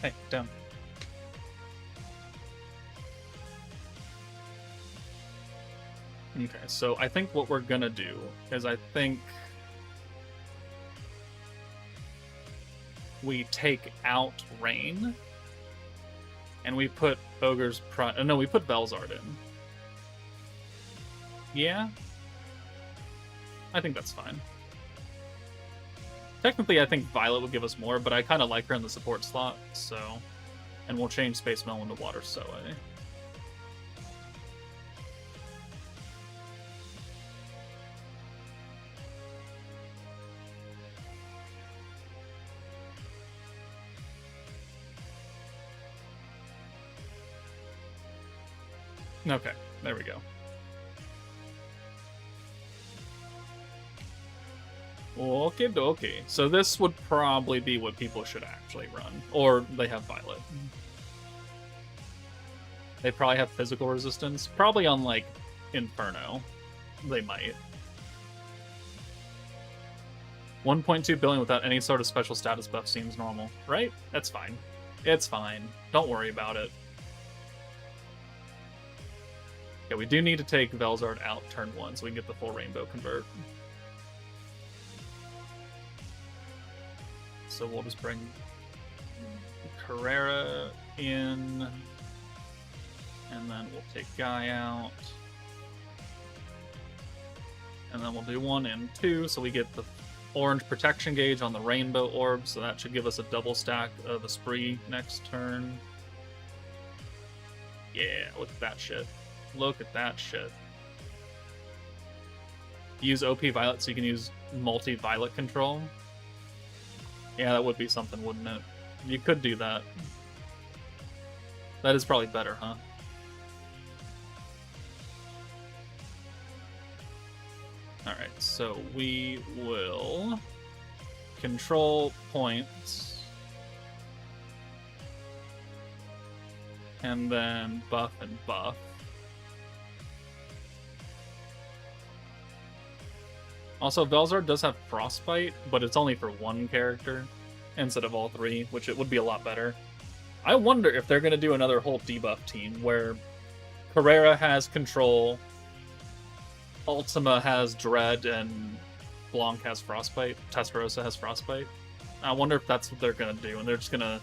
Hey, down. Okay, so I think what we're gonna do is I think we take out Rain and And we put Ogre's no, we put Velzard in. Yeah? I think that's fine. Technically, I think Violet would give us more, but I kind of like her in the support slot, so... And we'll change Space Melon to Water Soe. Okay, there we go. Okay, dokie. So this would probably be what people should actually run. Or they have Violet. They probably have physical resistance. Probably on, like, Inferno. They might. 1.2 billion without any sort of special status buff seems normal, right? That's fine. It's fine. Don't worry about it. Yeah, we do need to take Velzard out turn 1 so we can get the full Rainbow convert. So we'll just bring Carrera in, and then we'll take Guy out. And then we'll do 1 and 2, so we get the orange protection gauge on the Rainbow Orb, so that should give us a double stack of Esprit next turn. Yeah, look at that shit. Look at that shit. Use OP Violet so you can use multi-Violet control. Yeah, that would be something, wouldn't it? You could do that. That is probably better, huh? Alright, so we will control points. And then buff and buff. Also, Velzard does have Frostbite, but it's only for 1 character instead of all 3, which it would be a lot better. I wonder if they're going to do another whole debuff team where Carrera has Control, Ultima has Dread, and Blanc has Frostbite, Testarossa has Frostbite. I wonder if that's what they're going to do, and they're just going to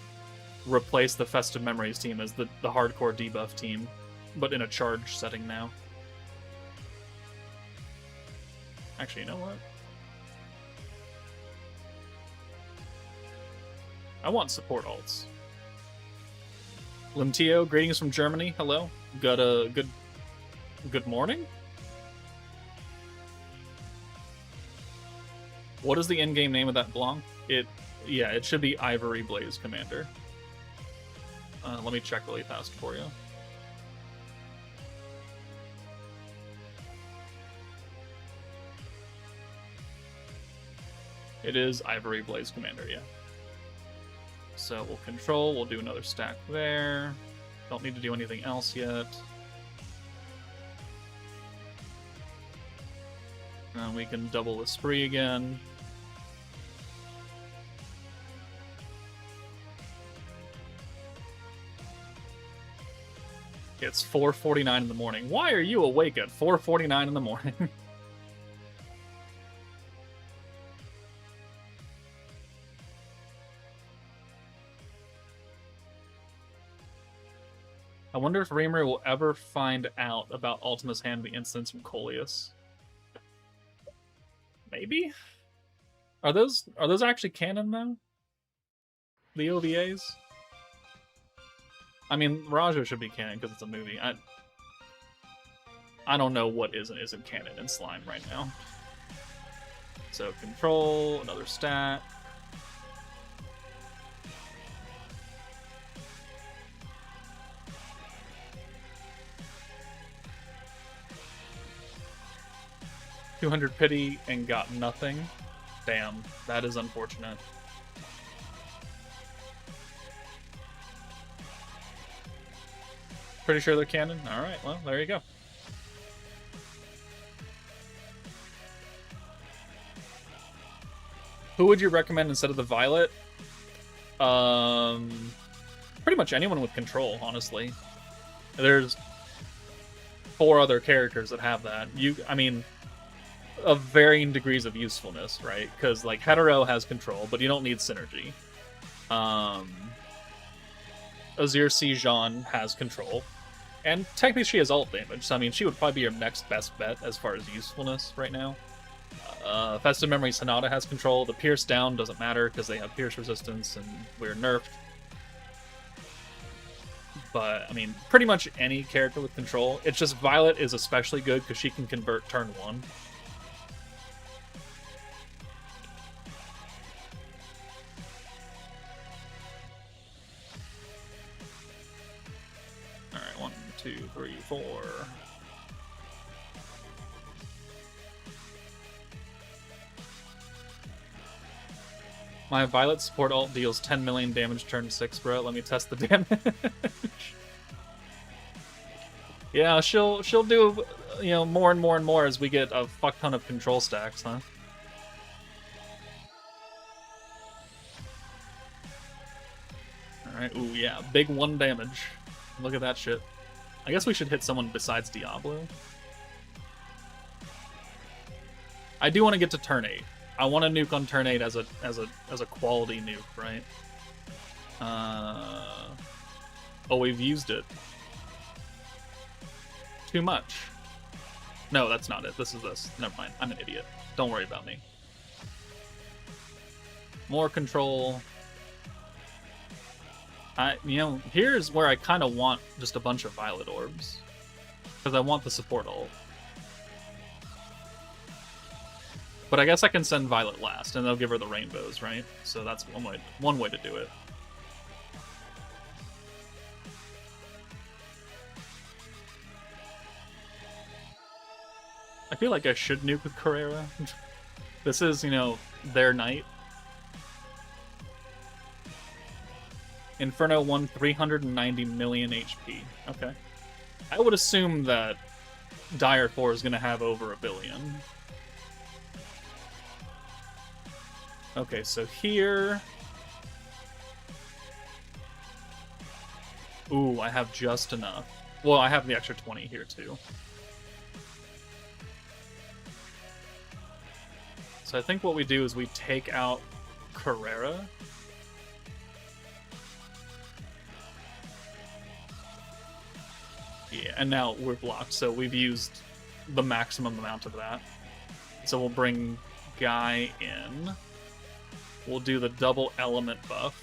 replace the Festive Memories team as the hardcore debuff team, but in a charge setting now. Actually, you know what? I want support alts. Limtio, greetings from Germany. Hello. Got a good morning? What is the in-game name of that Blanc? It should be Ivory Blaze Commander. Let me check really fast for you. It is Ivory Blaze Commander, yeah. So we'll control, we'll do another stack there. Don't need to do anything else yet. And we can double the spree again. It's 4:49 in the morning. Why are you awake at 4:49 in the morning? I wonder if Reamer will ever find out about Ultima's hand the instance from Coleus. Maybe? Are those actually canon though? The OVAs? I mean, Raja should be canon because it's a movie. I don't know what is and isn't canon in Slime right now. So control, another stat. $200 pity and got nothing. Damn, that is unfortunate. Pretty sure they're canon? Alright, well, there you go. Who would you recommend instead of the Violet? Pretty much anyone with control, honestly. There's 4 other characters that have that. I mean, of varying degrees of usefulness, right? Because, like, Hetero has control, but you don't need synergy. Azir Sejan has control. And technically she has ult damage, so I mean, she would probably be your next best bet as far as usefulness right now. Festive Memory Sonata has control. The Pierce down doesn't matter because they have Pierce resistance and we're nerfed. But, I mean, pretty much any character with control. It's just Violet is especially good because she can convert turn 1. Alright, 1, 2, 3, 4. My Violet support ult deals 10 million damage turn 6, bro. Let me test the damage. Yeah, she'll do, you know, more and more and more as we get a fuck ton of control stacks, huh? Alright, ooh, yeah. Big 1 damage. Look at that shit. I guess we should hit someone besides Diablo. I do want to get to turn 8. I want to nuke on turn 8 as a quality nuke, right? Oh, we've used it. Too much. No, that's not it. This is this. Never mind. I'm an idiot. Don't worry about me. More control. You know, here's where I kind of want just a bunch of Violet orbs. Because I want the support ult. But I guess I can send Violet last, and they'll give her the rainbows, right? So that's one way to do it. I feel like I should nuke with CARRERA. This is, you know, their night. Inferno won 390 million HP. Okay. I would assume that Dire 4 is going to have over 1 billion. Okay, so here... Ooh, I have just enough. Well, I have the extra 20 here, too. So I think what we do is we take out CARRERA. Yeah, and now we're blocked, so we've used the maximum amount of that. So we'll bring Guy in. We'll do the double element buff.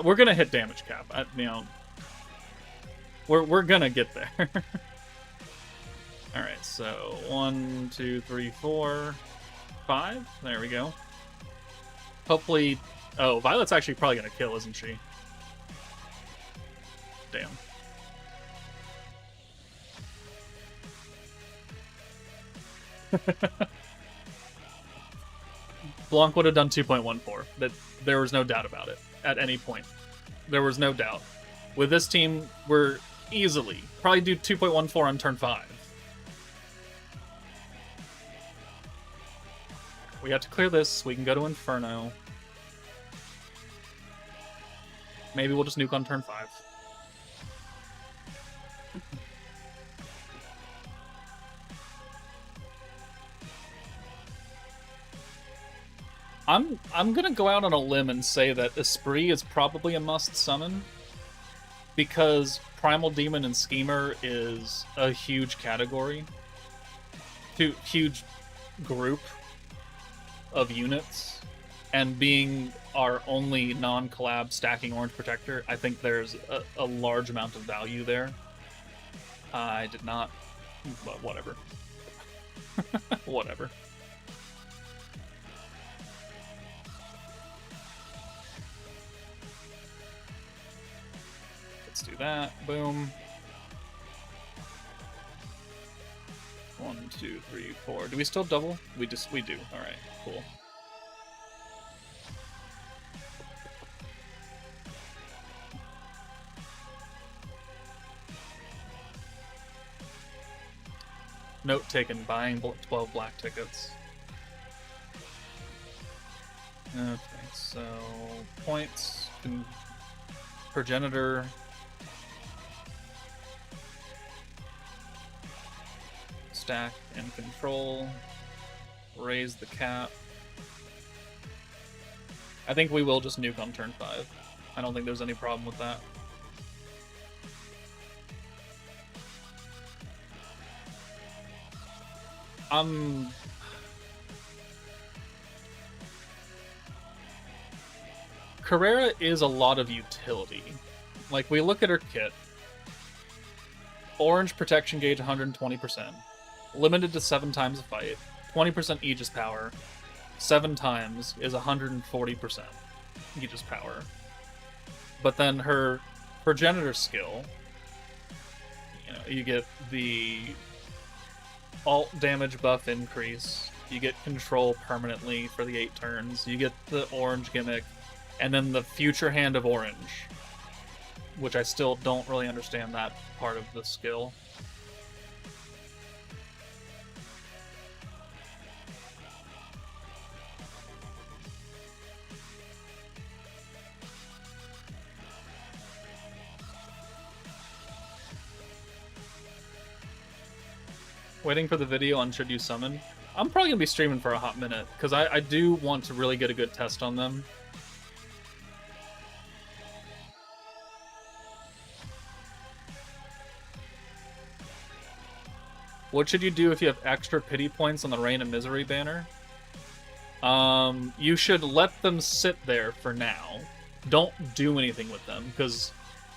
We're gonna hit damage cap. You know, we're gonna get there. All right, so 1, 2, 3, 4, 5. There we go. Hopefully, oh, Violet's actually probably gonna kill, isn't she? Damn. Blanc would have done 2.14. That there was no doubt about it at any point. There was no doubt. With this team, we're easily probably do 2.14 on turn 5. We have to clear this. We can go to Inferno. Maybe we'll just nuke on turn 5. I'm gonna go out on a limb and say that Esprit is probably a must summon, because Primal Demon and Schemer is a huge category, huge group of units, and being our only non-collab stacking Orange Protector, I think there's a large amount of value there. I did not, but whatever. Whatever. Let's do that. Boom. 1, 2, 3, 4. Do we still double? We do. Alright, cool. Note taken, buying 12 black tickets. Okay, so points, progenitor. stack and control. Raise the cap. I think we will just nuke on turn 5. I don't think there's any problem with that. Carrera is a lot of utility. Like, we look at her kit. Orange protection gauge 120%. Limited to 7 times a fight. 20% Aegis power. 7 times is 140% Aegis power. But then her progenitor skill, you know, you get the alt damage buff increase, you get control permanently for the 8 turns, you get the orange gimmick, and then the future hand of orange, which I still don't really understand that part of the skill. Waiting for the video on Should You Summon. I'm probably going to be streaming for a hot minute, because I do want to really get a good test on them. What should you do if you have extra pity points on the Reign of Misery banner? You should let them sit there for now. Don't do anything with them, because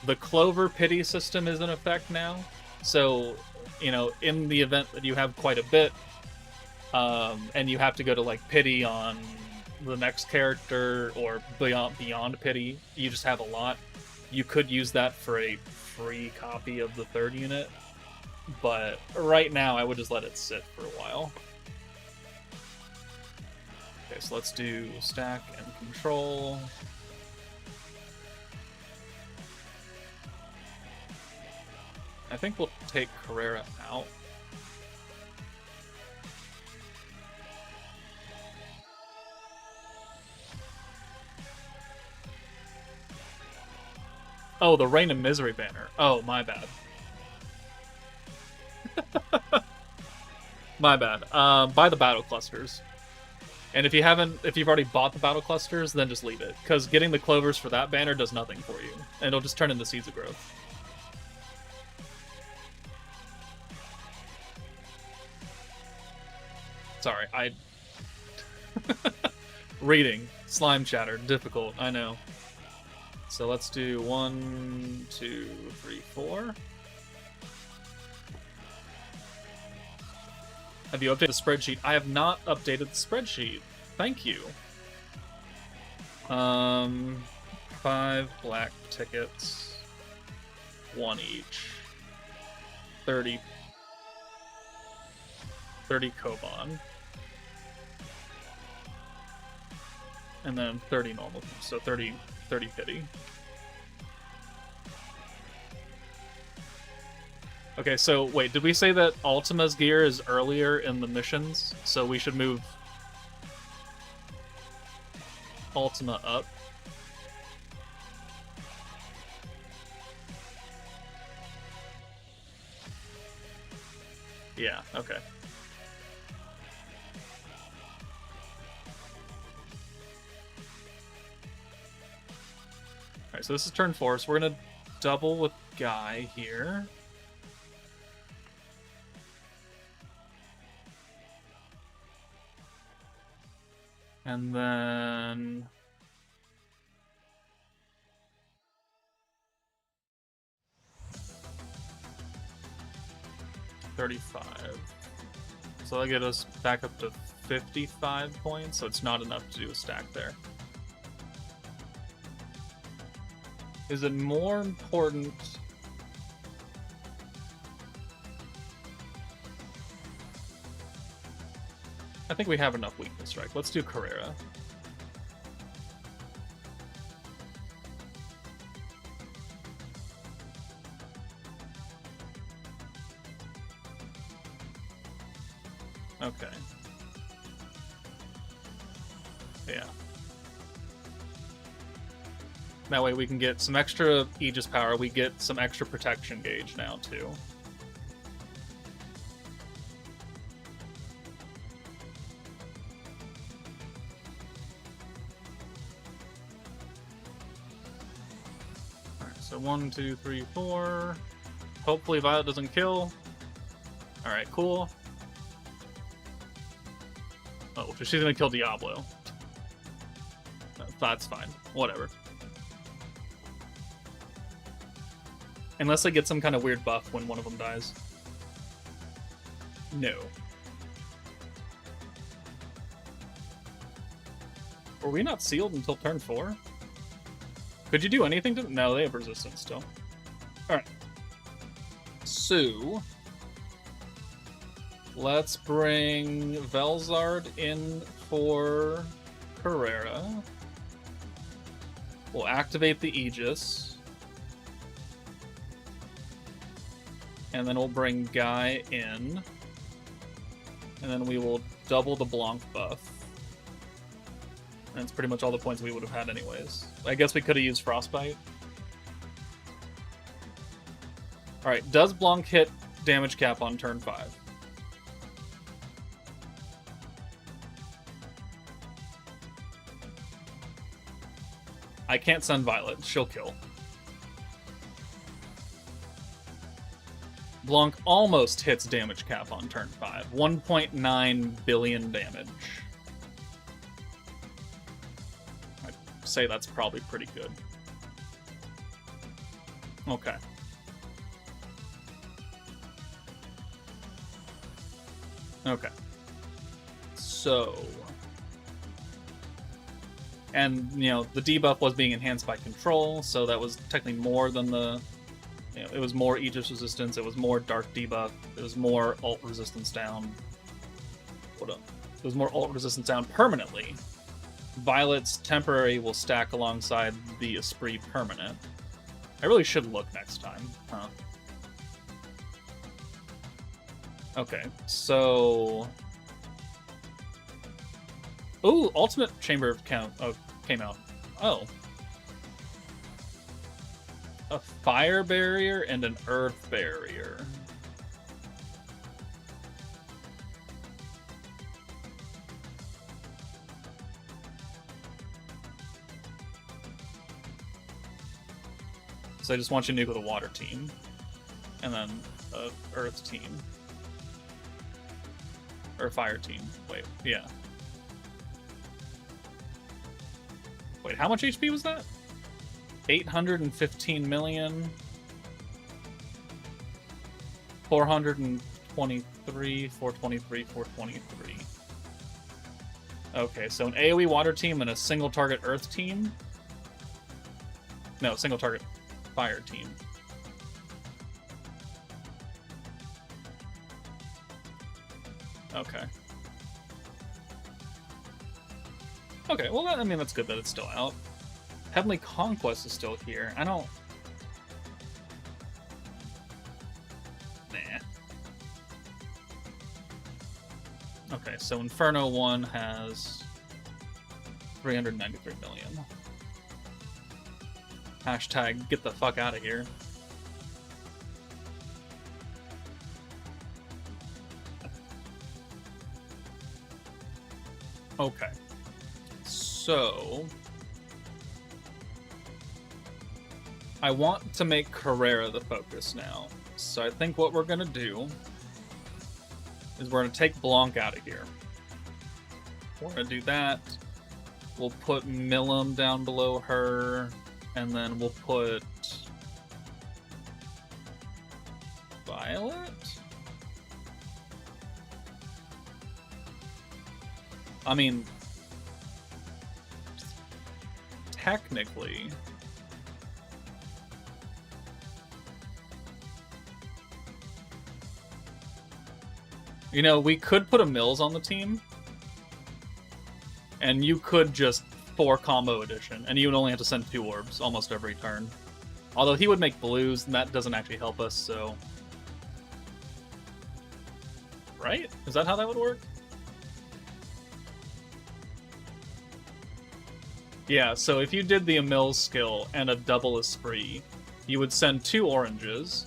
the Clover pity system is in effect now. So, you know, in the event that you have quite a bit, and you have to go to, like, pity on the next character, or beyond pity, you just have a lot, you could use that for a free copy of the 3rd unit. But right now, I would just let it sit for a while. Okay, so let's do stack and control. I think we'll take Carrera out. Oh, the Reign of Misery banner. Oh, my bad. My bad. Buy the battle clusters. And if you've already bought the battle clusters, then just leave it. Because getting the clovers for that banner does nothing for you. And it'll just turn into Seeds of Growth. Sorry, reading. Slime chatter. Difficult, I know. So let's do 1, 2, 3, 4. Have you updated the spreadsheet? I have not updated the spreadsheet. Thank you. 5 black tickets. 1 each. 30 Koban. And then 30 normal, so 30 pity. Okay, so wait, did we say that Ultima's gear is earlier in the missions? So we should move Ultima up. Yeah, okay. Alright, so this is turn 4, so we're gonna double with Guy here. And then 35. So that'll get us back up to 55 points, so it's not enough to do a stack there. Is it more important? I think we have enough weakness strike. Let's do Carrera. Okay. Yeah. That way we can get some extra Aegis power. We get some extra protection gauge now, too. So 1, 2, 3, 4. Hopefully Violet doesn't kill. Alright, cool. Oh, so she's gonna kill Diablo. That's fine. Whatever. Unless they get some kind of weird buff when one of them dies. No. Were we not sealed until turn 4? Could you do anything to... No, they have resistance still. Alright. So... let's bring Velzard in for CARRERA. We'll activate the Aegis. And then we'll bring Guy in. And then we will double the Blanc buff. And it's pretty much all the points we would have had anyways. I guess we could have used Frostbite. Alright, does Blanc hit damage cap on turn 5? I can't send Violet. She'll kill. Blanc almost hits damage cap on turn 5. 1.9 billion damage. I'd say that's probably pretty good. Okay. Okay. So... and, you know, the debuff was being enhanced by control, so that was technically more than the... you know, it was more Aegis resistance, it was more dark debuff, it was more ult resistance down. What up? It was more ult resistance down permanently. Violet's temporary will stack alongside the Esprit permanent. I really should look next time, huh? Okay, so... ooh, Ultimate Chamber of Count came out. Oh. A fire barrier and an earth barrier. So I just want you to nuke with a water team. And then a earth team. Or a fire team. Wait, yeah. Wait, how much HP was that? 815 million. 423, 423, 423. Okay, so an AoE water team and a single target earth team? No, single target fire team. Okay. Okay, well, I mean, that's good that it's still out. Heavenly Conquest is still here. I don't... nah. Okay, so Inferno 1 has 393 million. Hashtag get the fuck out of here. Okay. So... I want to make CARRERA the focus now. So I think what we're going to do is we're going to take Blanc out of here. We're going to do that. We'll put Milim down below her. And then we'll put... Violet? I mean... technically... you know, we could put a Mills on the team, and you could just 4-combo edition, and you would only have to send 2 orbs almost every turn. Although he would make blues, and that doesn't actually help us, so... right? Is that how that would work? Yeah, so if you did the Mills skill and a double Esprit, you would send 2 oranges,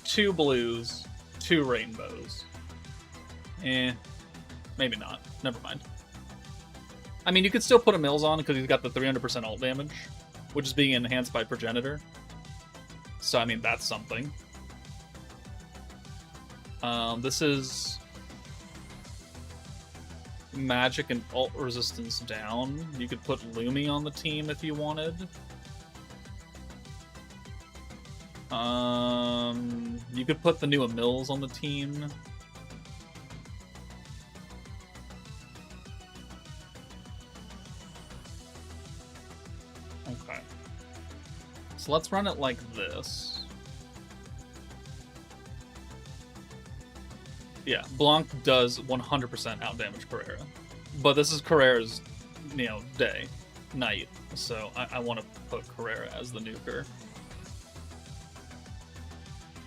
2 blues, 2 rainbows. Maybe not. Never mind. I mean, you could still put a Mills on because he's got the 300% ult damage, which is being enhanced by Progenitor. So, I mean, that's something. This is magic and ult resistance down. You could put Lumi on the team if you wanted. You could put the new Emils on the team. Okay. So let's run it like this. Yeah, Blanc does 100% outdamage Carrera. But this is Carrera's, day, night. So I want to put Carrera as the nuker.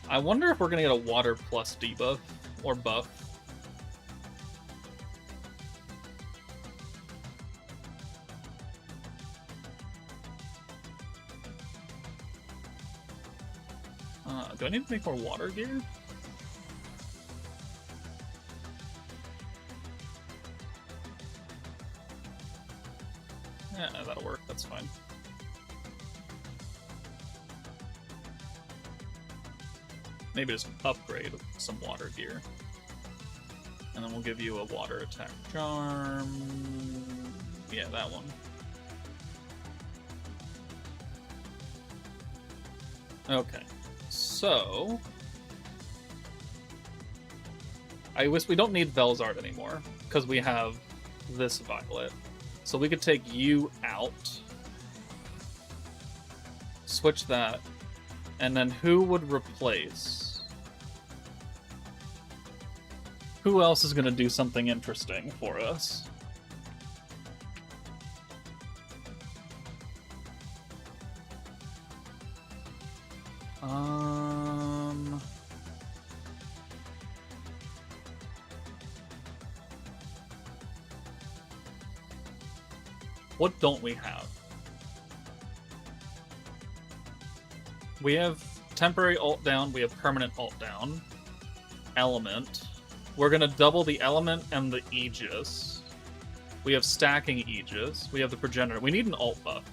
I wonder if we're going to get a water plus debuff or buff. Do I need to make more water gear? Yeah, that'll work. That's fine. Maybe just upgrade some water gear. And then we'll give you a water attack charm. Yeah, that one. Okay. So... I wish we don't need Velzard anymore, because we have this Violet. So we could take you out, switch that, and then who would replace? Who else is going to do something interesting for us? What don't we have? We have temporary ult down, we have permanent ult down. Element. We're gonna double the element and the Aegis. We have stacking Aegis. We have the progenitor. We need an ult buff.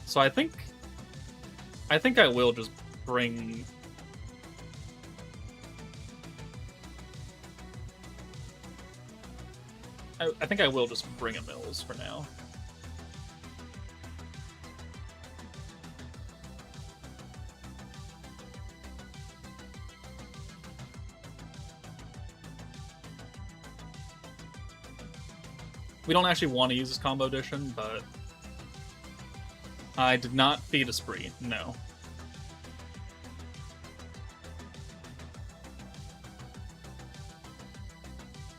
So I think I will just bring... I think I will just bring a Mills for now. We don't actually want to use this combo edition, but I did not feed ESPRIT, no.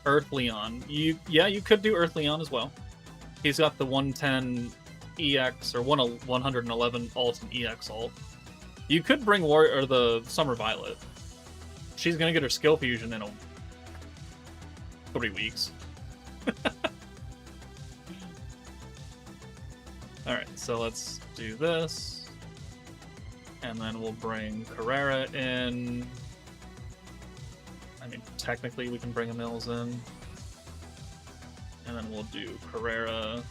Earth Leon. You could do Earth Leon as well. He's got the 110 EX or 111 ult and EX ult. You could bring the Summer Violet. She's gonna get her skill fusion in 3 weeks. Alright, so let's do this. And then we'll bring Carrera in. I mean, technically we can bring Emils in. And then we'll do Carrera.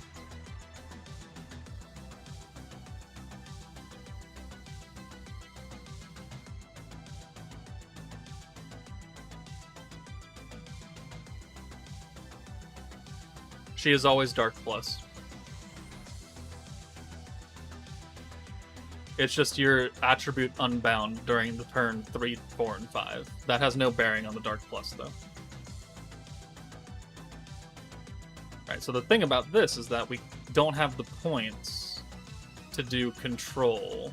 She is always Dark Plus. It's just your attribute unbound during the turn 3, 4, and 5. That has no bearing on the Dark Plus, though. Alright, so the thing about this is that we don't have the points to do control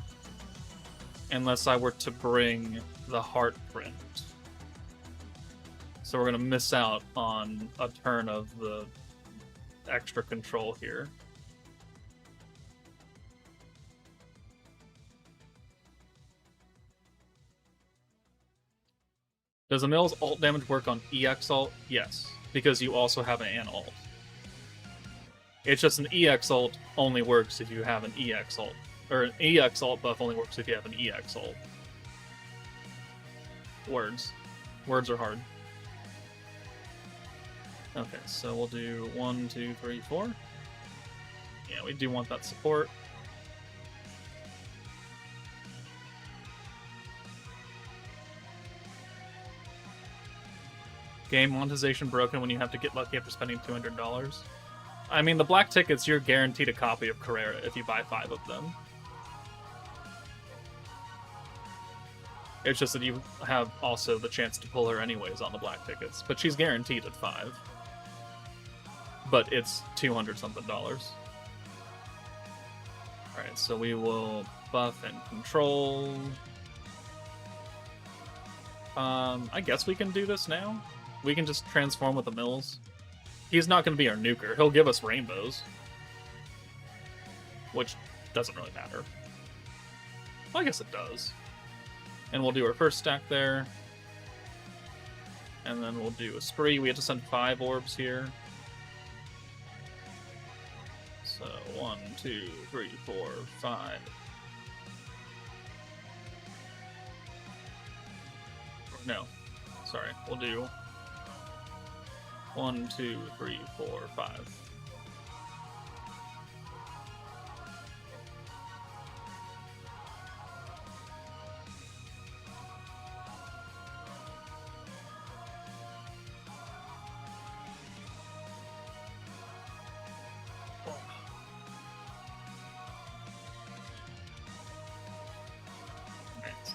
unless I were to bring the Heart Print. So we're going to miss out on a turn of the extra control here. Does Emil's ult damage work on EX ult? Yes, because you also have an ult. It's just an EX ult only works if you have an EX ult. Or an EX ult buff only works if you have an EX ult. Words. Words are hard. Okay, so we'll do 1, 2, 3, 4. Yeah, we do want that support. Game monetization broken when you have to get lucky after spending $200. I mean, the black tickets, you're guaranteed a copy of Carrera if you buy 5 of them. It's just that you have also the chance to pull her anyways on the black tickets. But she's guaranteed at 5. But it's $200-something. Alright, so we will buff and control. I guess we can do this now. We can just transform with the mills. He's not going to be our nuker. He'll give us rainbows. Which doesn't really matter. Well, I guess it does. And we'll do our first stack there. And then we'll do a spree. We have to send 5 orbs here. So 1, 2, 3, 4, 5. No. Sorry. We'll do 1, 2, 3, 4, 5.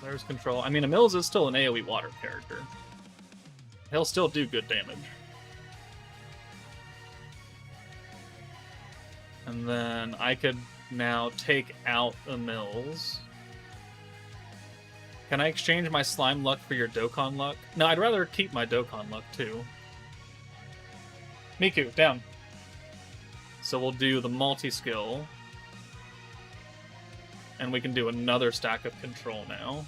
There's control. I mean, Emils is still an AoE water character. He'll still do good damage. And then I could now take out Emils. Can I exchange my slime luck for your Dokkan luck? No, I'd rather keep my Dokkan luck too. Miku, down. So we'll do the multi-skill. And we can do another stack of control now.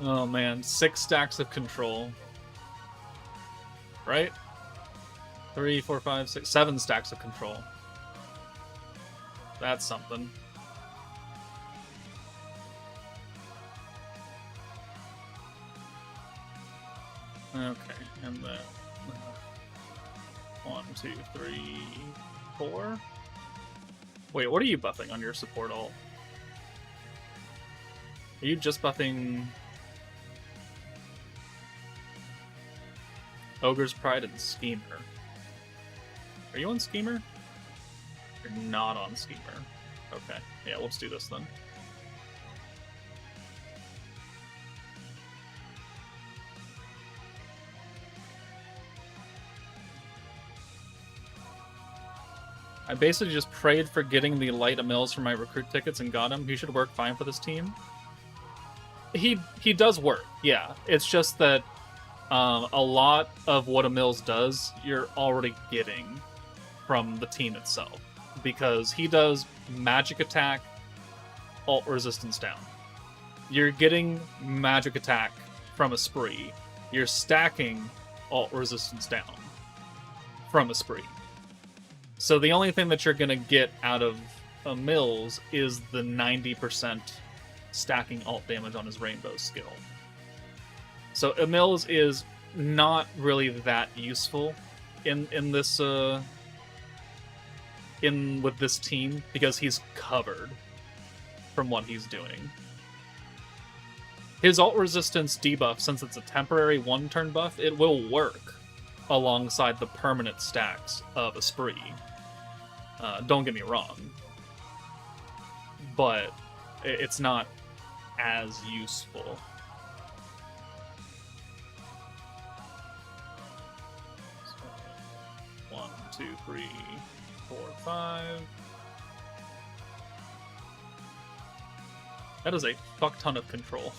Oh man, 6 stacks of control. Right? 3, 4, 5, 6, 7 stacks of control. That's something. Okay, and then 1, 2, 3, 4. Wait, what are you buffing on your support ult? Are you just buffing Ogre's Pride and Schemer? Are you on Schemer? You're not on Schemer. Okay, yeah, let's do this then. I basically just prayed for getting the light Emils for my recruit tickets and got him. He should work fine for this team. He does work, yeah. It's just that a lot of what Emils does, you're already getting from the team itself. Because he does magic attack, ult resistance down. You're getting magic attack from a spree. You're stacking ult resistance down from a spree. So the only thing that you're going to get out of Emils is the 90% stacking ult damage on his rainbow skill. So Emils is not really that useful in this with this team because he's covered from what he's doing. His ult resistance debuff, since it's a temporary 1-turn buff, it will work alongside the permanent stacks of a spree. Don't get me wrong, but it's not as useful. So 1, 2, 3, 4, 5. That is a fuck ton of control.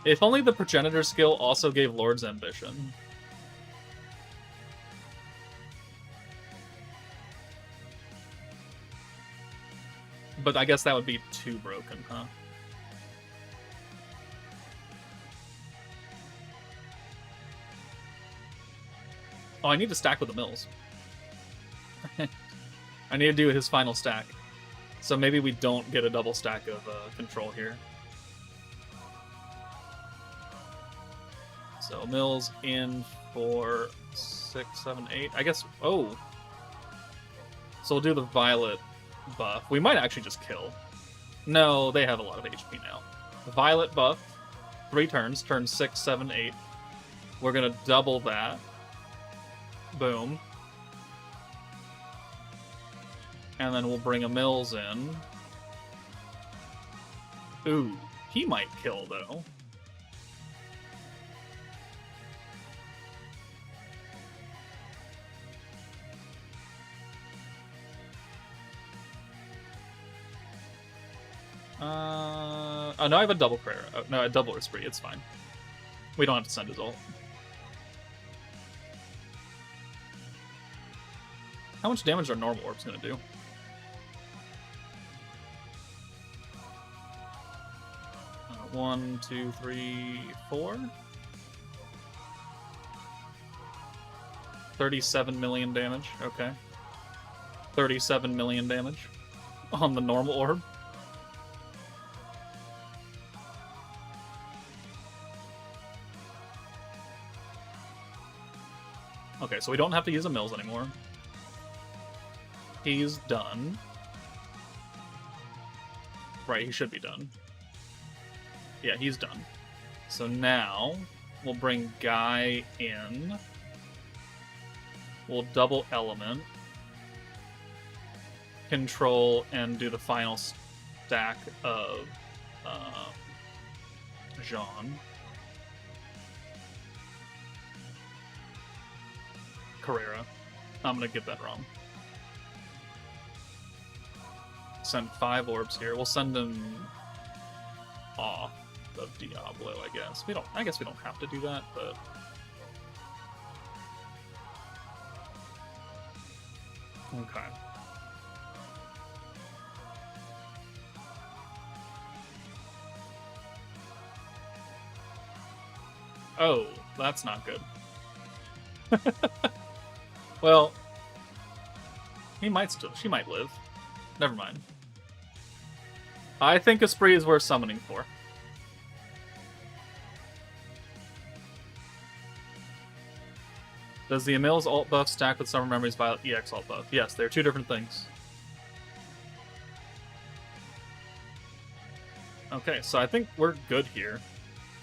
If only the progenitor skill also gave Lord's Ambition. But I guess that would be too broken, huh? Oh, I need to stack with the mills. I need to do his final stack. So maybe we don't get a double stack of control here. So mills in for 6, 7, 8. I guess. Oh. So we'll do the violet buff. We might actually just kill. No, they have a lot of HP now. Violet buff, 3 turns, turn 6, 7, 8. We're gonna double that. Boom. And then we'll bring a Mills in. Ooh, he might kill, though. Oh, no, I have a double CARRERA. Oh, no, a double ESPRIT. It's fine. We don't have to send his ult. How much damage are normal orbs going to do? One, 2, 3, 4. 37 million damage. Okay. 37 million damage on the normal orb. Okay, so we don't have to use a Mills anymore. He's done. Right, he should be done. Yeah, he's done. So now, we'll bring Guy in. We'll double element. Control, and do the final stack of Jean. CARRERA. I'm gonna get that wrong. Send 5 orbs here. We'll send them off of Diablo, I guess. I guess we don't have to do that, but okay. Oh, that's not good. Well, she might live. Never mind. I think ESPRIT is worth summoning for. Does the Emil's alt buff stack with Summer Memory's Violet EX alt buff? Yes, they're 2 different things. Okay, so I think we're good here.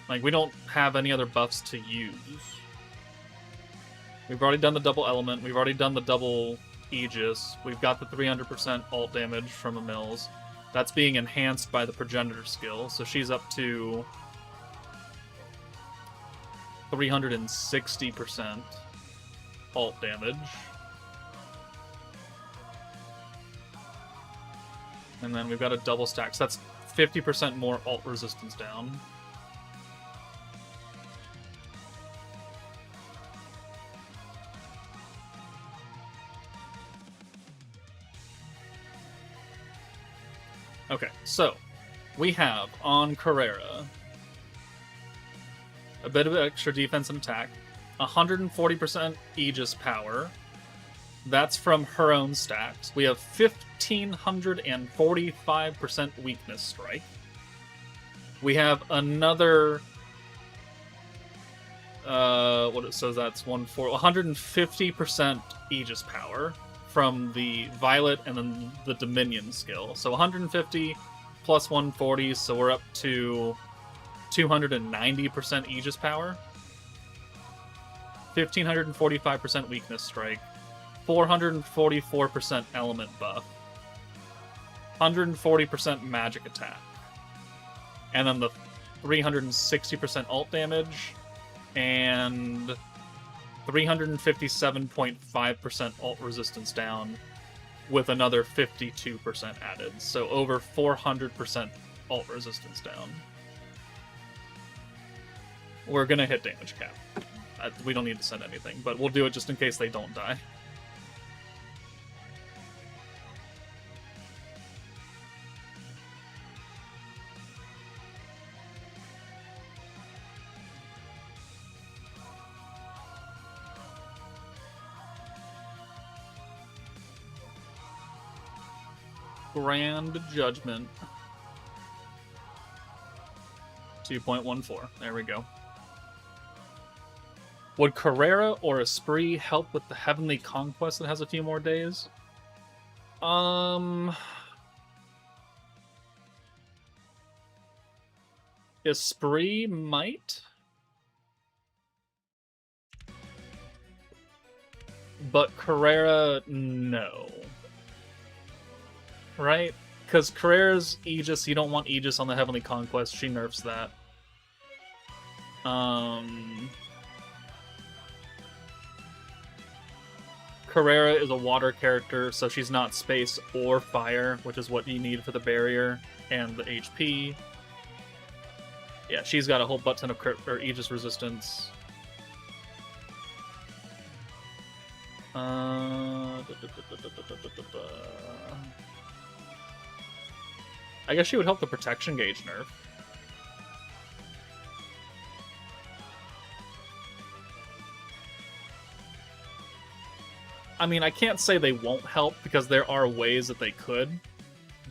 Like, we don't have any other buffs to use. We've already done the double element. We've already done the double aegis. We've got the 300% alt damage from Emil's. That's being enhanced by the progenitor skill, so she's up to 360% alt damage. And then we've got a double stack, so that's 50% more alt resistance down. Okay, so we have on CARRERA a bit of extra defense and attack, 140% Aegis power. That's from her own stacks. We have 1545% weakness strike. We have another so that's 150% Aegis power from the Violet and then the Dominion skill. So 150 plus 140, so we're up to 290% Aegis power. 1545% weakness strike. 444% element buff. 140% magic attack. And then the 360% alt damage. And 357.5% alt resistance down with another 52% added. So over 400% alt resistance down. We're gonna hit damage cap. We don't need to send anything, but we'll do it just in case they don't die. Grand Judgment. 2.14. There we go. Would CARRERA or ESPRIT help with the Heavenly Conquest that has a few more days? ESPRIT might, but CARRERA no. Right? Because CARRERA's Aegis, you don't want Aegis on the Heavenly Conquest. She nerfs that. CARRERA is a water character, so she's not space or fire, which is what you need for the barrier and the HP. Yeah, she's got a whole butt ton of crit or Aegis resistance. I guess she would help the protection gauge nerf. I mean, I can't say they won't help because there are ways that they could,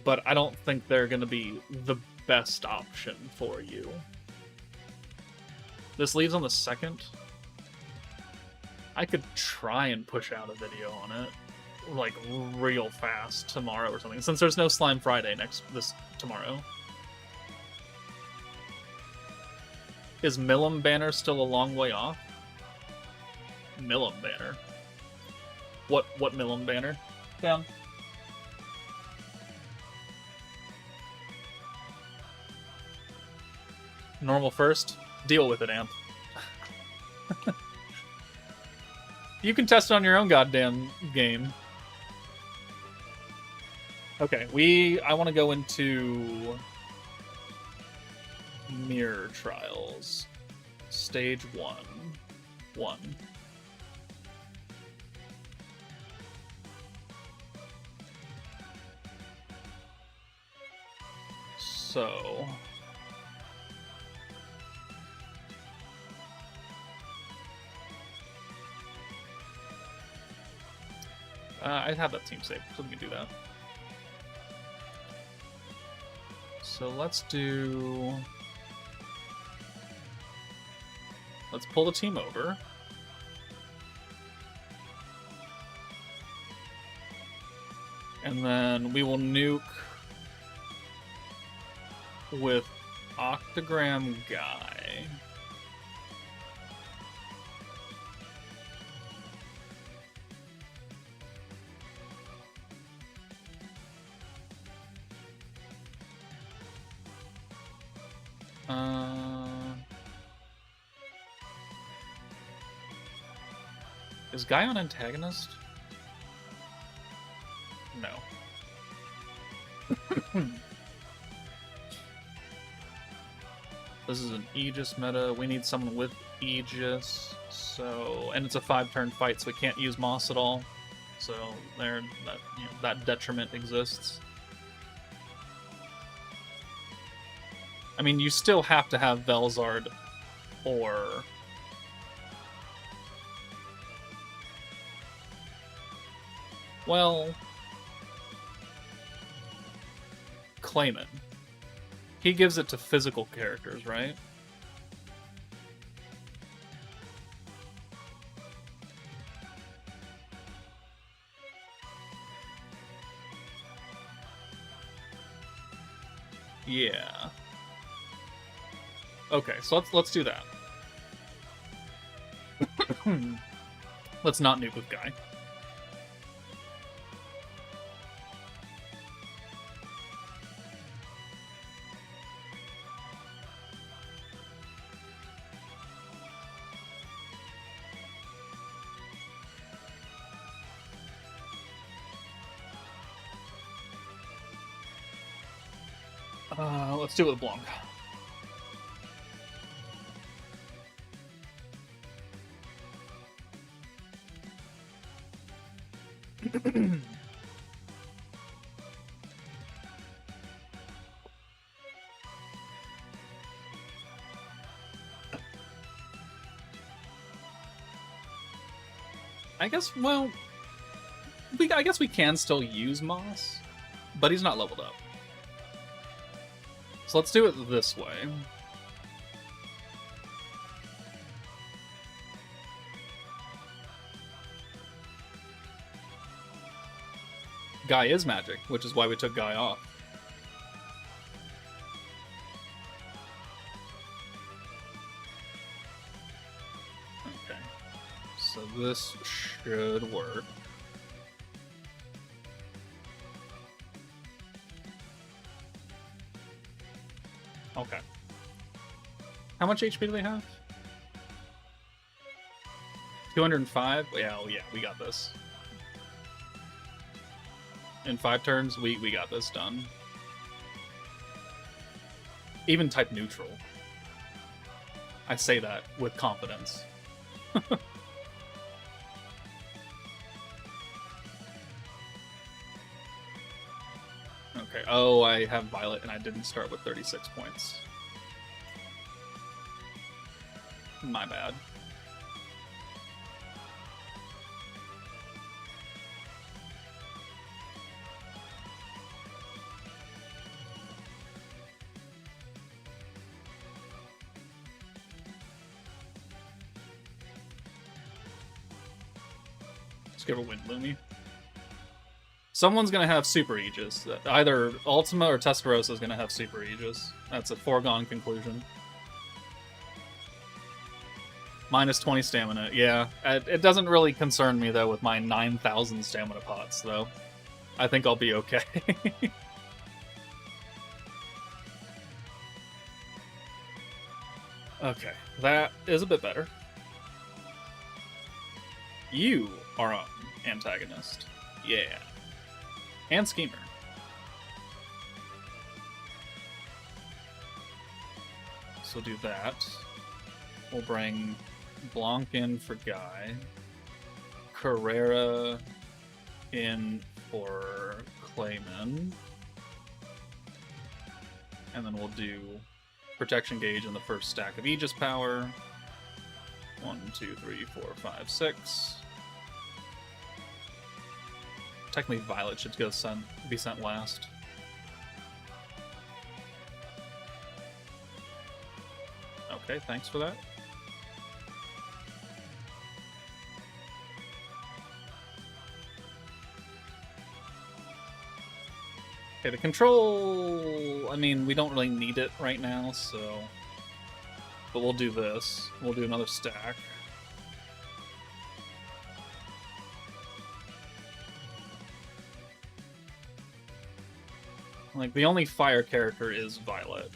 but I don't think they're going to be the best option for you. This leaves on the 2nd. I could try and push out a video on it, like, real fast tomorrow or something, since there's no Slime Friday tomorrow. Is Milim Banner still a long way off? Milim Banner? What Milim Banner? Down. Normal first? Deal with it, Amp. You can test it on your own goddamn game. Okay, I want to go into Mirror Trials. Stage 1. So... I have that team saved, so we can do that. So let's pull the team over. And then we will nuke with Octogram Guy. Is Guy on antagonist? No. This is an Aegis meta. We need someone with Aegis. So, and it's a 5-turn fight, so we can't use Moss at all. So that detriment exists. I mean, you still have to have Velzard or... Well... Clayman. He gives it to physical characters, right? Yeah. Okay, so let's do that. Let's not nuke with Guy. Let's do it with Blanc. I guess, well, I guess we can still use Moss, but he's not leveled up. So let's do it this way. Guy is magic, which is why we took Guy off. Okay. So this should work. Okay. How much HP do they have? 205? Yeah, oh yeah, we got this. In 5 turns, we got this done. Even type neutral. I say that with confidence. Okay, oh, I have Violet and I didn't start with 36 points. My bad. Let's give a Wind Lumi. Someone's gonna have Super Aegis. Either Ultima or Testarossa is gonna have Super Aegis. That's a foregone conclusion. Minus 20 stamina. Yeah, it doesn't really concern me, though, with my 9,000 stamina pots, though. I think I'll be okay. Okay, that is a bit better. You are an antagonist. Yeah. And Schemer. So do that. We'll bring Blanc in for Guy. Carrera in for Clayman. And then we'll do Protection Gauge in the first stack of Aegis Power. 1, 2, 3, 4, 5, 6. Technically, Violet should be sent last. Okay, thanks for that. Okay, the control... I mean, we don't really need it right now, so... But we'll do this. We'll do another stack. Like, the only fire character is Violet.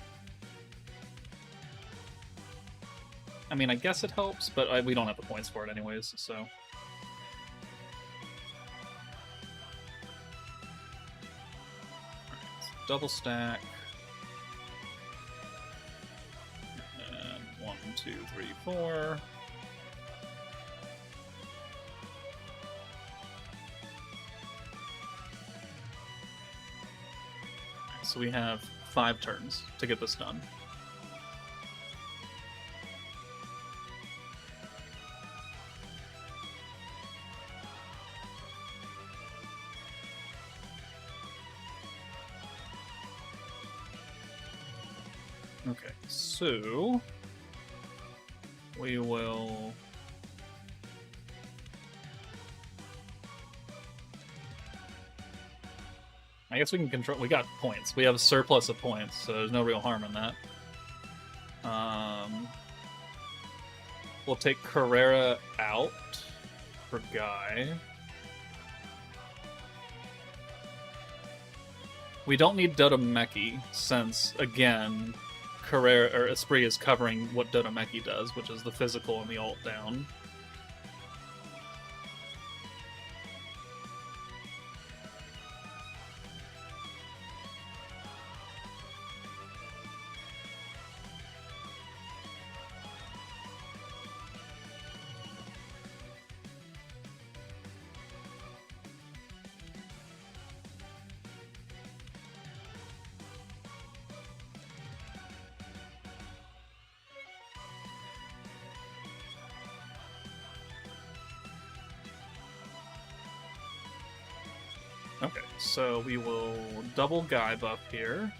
I mean, I guess it helps, but we don't have the points for it anyways, so... Alright, so double stack. And 1, 2, 3, 4. So we have 5 turns to get this done. Okay, so we will... I guess we can control... We got points. We have a surplus of points, so there's no real harm in that. We'll take Carrera out for Guy. We don't need Dodomeki, since, again, Carrera or Esprit is covering what Dodomeki does, which is the physical and the ult down. Okay, so we will double Guy buff here.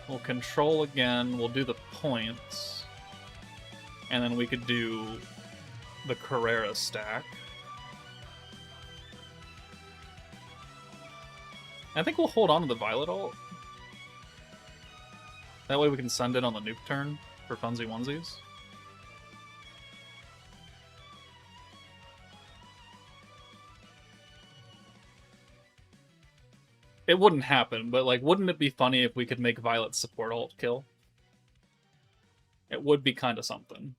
We'll control again, we'll do the points. And then we could do the Carrera stack. I think we'll hold on to the Violet ult. That way we can send it on the nuke turn for funsy onesies. It wouldn't happen, but like, wouldn't it be funny if we could make Violet support ult kill? It would be kind of something.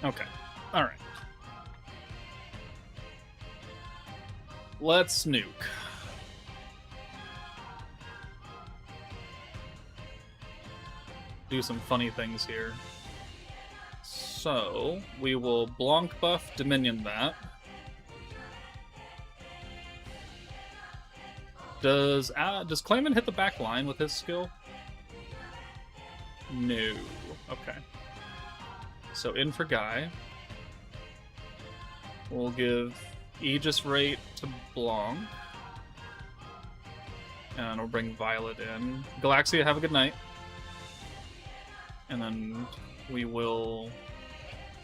Okay. Alright. Let's nuke. Do some funny things here. So, we will Blanc buff Dominion that. Does Clayman hit the back line with his skill? No. Okay. So in for Guy. We'll give Aegis Rate to Blanc. And we'll bring Violet in. Galaxia, have a good night. And then we will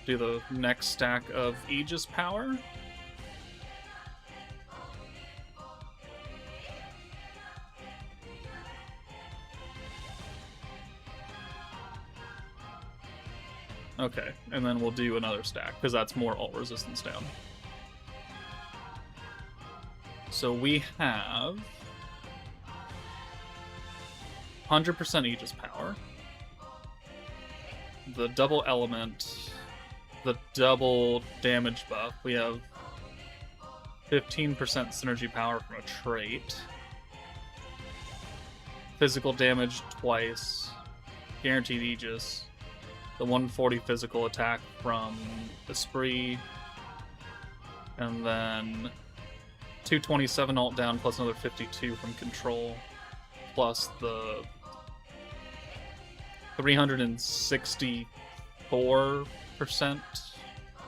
do the next stack of Aegis power. Okay, and then we'll do another stack, because that's more ult resistance down. So we have 100% Aegis power, the double element, the double damage buff. We have 15% synergy power from a trait, physical damage twice, guaranteed Aegis, the 140 physical attack from ESPRIT, and then 227 ult down plus another 52 from control, plus the 364%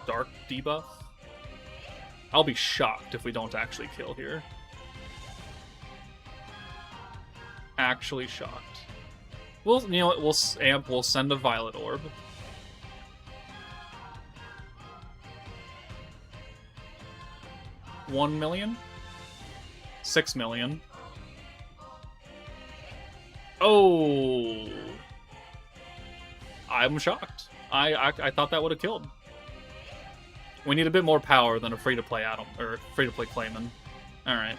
dark debuff. I'll be shocked if we don't actually kill here. Actually shocked. Well, you know what? We'll send a Violet Orb. $1 million? $6 million. Oh! I'm shocked. I thought that would have killed. We need a bit more power than a free-to-play Adam, or free-to-play Clayman. Alright.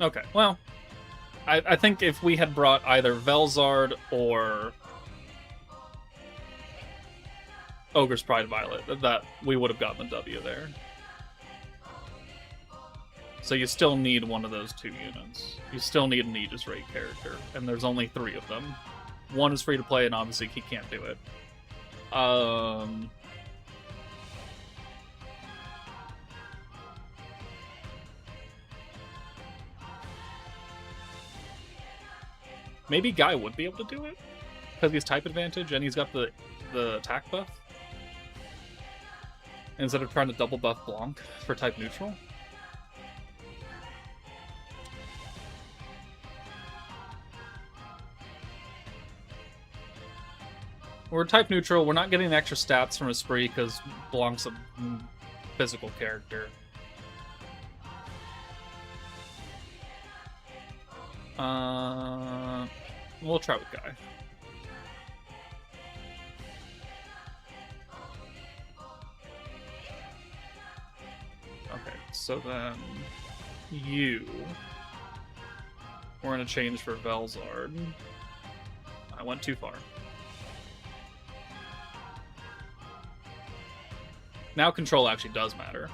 Okay, well, I think if we had brought either Velzard or Ogre's Pride Violet, that we would have gotten the W there. So you still need one of those two units. You still need an Aegis Rate character, and there's only 3 of them. One is free to play, and obviously he can't do it. Maybe Guy would be able to do it, because he's type advantage and he's got the attack buff. Instead of trying to double buff Blanc for type neutral. We're type neutral. We're not getting extra stats from ESPRIT because Blanc's a physical character. We'll try with Guy. Okay, so then we're gonna change for Velzard. I went too far. Now control actually does matter.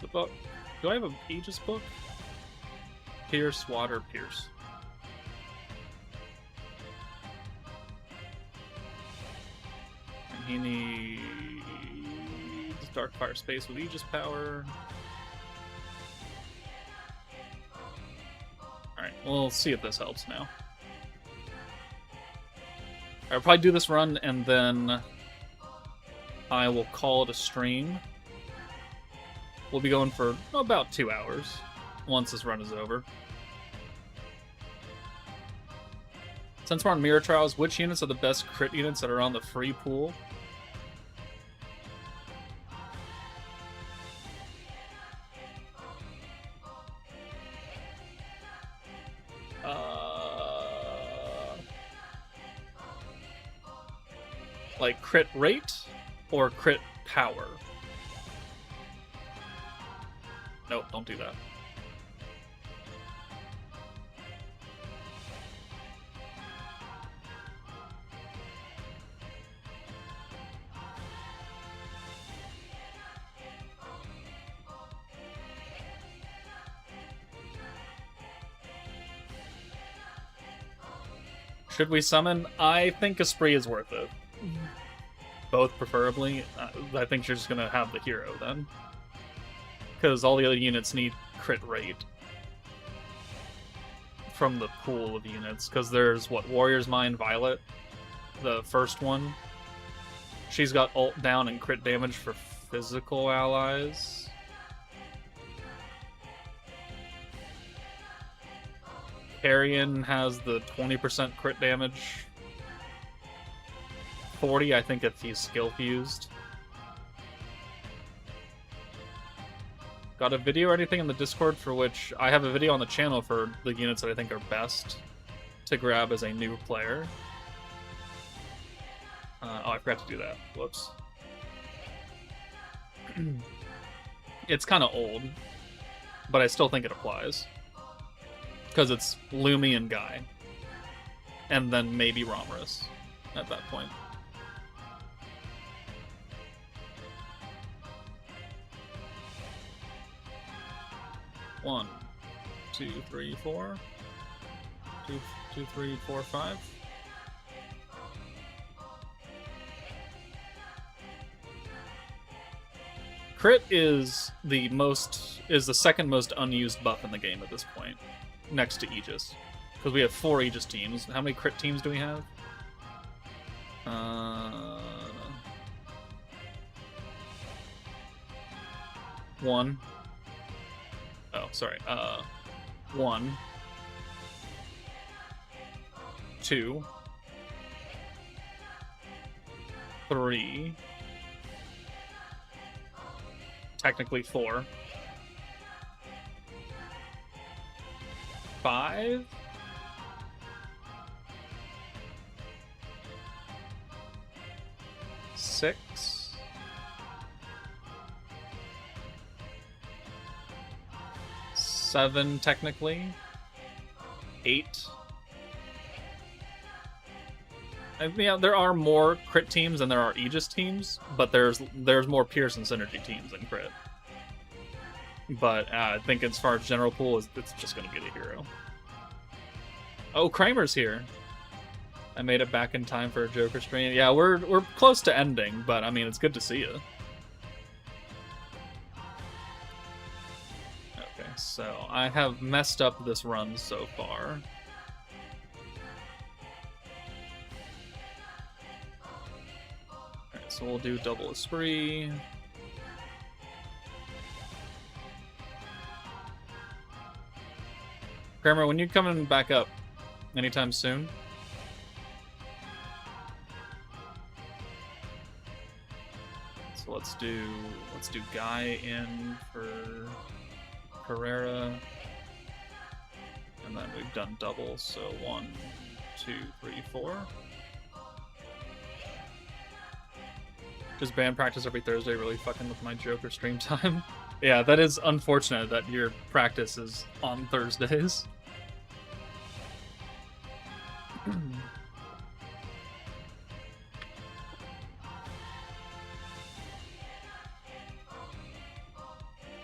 The book. Do I have an Aegis book? Pierce, water, pierce. He needs Dark Fire Space with Aegis power. Alright, we'll see if this helps now. I'll probably do this run, and then I will call it a stream. We'll be going for about 2 hours once this run is over. Since we're on Mirror Trials, which units are the best crit units that are on the free pool? Like crit rate or crit power? Nope, don't do that. Should we summon? I think Esprit is worth it. Both, preferably. I think you're just going to have the hero, then. Because all the other units need crit rate from the pool of units. Because there's, what, Warrior's Mind Violet? The first one. She's got ult down and crit damage for physical allies. Carrion has the 20% crit damage. 40, I think, if he's skill fused. Got a video or anything in the Discord for which I have a video on the channel for the units that I think are best to grab as a new player. Oh, I forgot to do that. Whoops. It's kind of old, but I still think it applies. Because it's Lumi and Guy. And then maybe Romorus at that point. One, 2, 3, 4. 2, 3, 4, 5. Crit is the second most unused buff in the game at this point, next to Aegis. Because we have 4 Aegis teams. How many crit teams do we have? One. Oh, sorry. 1, 2, 3. Technically 4. 5. 6. 7, technically. 8. Yeah, there are more crit teams than there are Aegis teams, but there's more Pierce and Synergy teams than crit. But I think as far as general pool, it's just going to be the hero. Oh, Kramer's here. I made it back in time for a Joker stream. Yeah, we're close to ending, but I mean, it's good to see you. Okay, so I have messed up this run so far. Alright, so we'll do double Esprit. Kramer, when you coming back up? Anytime soon? So let's do Guy in for Carrera. And then we've done double, so 1, 2, 3, 4. Just band practice every Thursday, really fucking with my Joker stream time. Yeah, that is unfortunate that your practice is on Thursdays.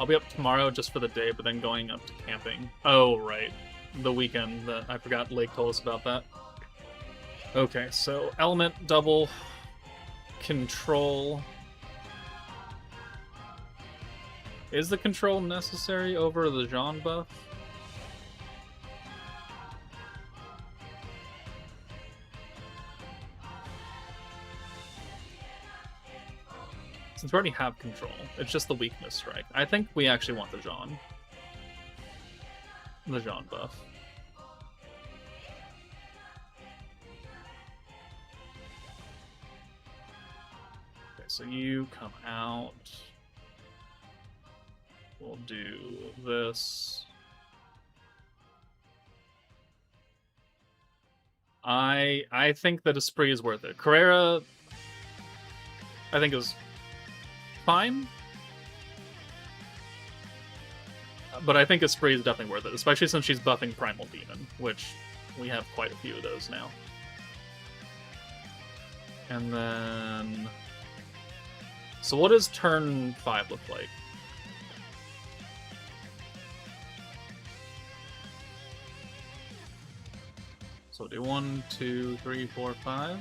I'll be up tomorrow just for the day, but then going up to camping. Oh, right. The weekend that I forgot Lake told us about that. Okay, so element double. control... Is the control necessary over the Jean buff? Since we already have control, it's just the weakness strike. I think we actually want the Jean. The Jean buff. Okay, so you come out. We'll do this. I think that Esprit is worth it. Carrera, I think, is fine. But I think Esprit is definitely worth it, especially since she's buffing Primal Demon, which we have quite a few of those now. And then... So what does turn 5 look like? So do 1, 2, 3, 4, 5.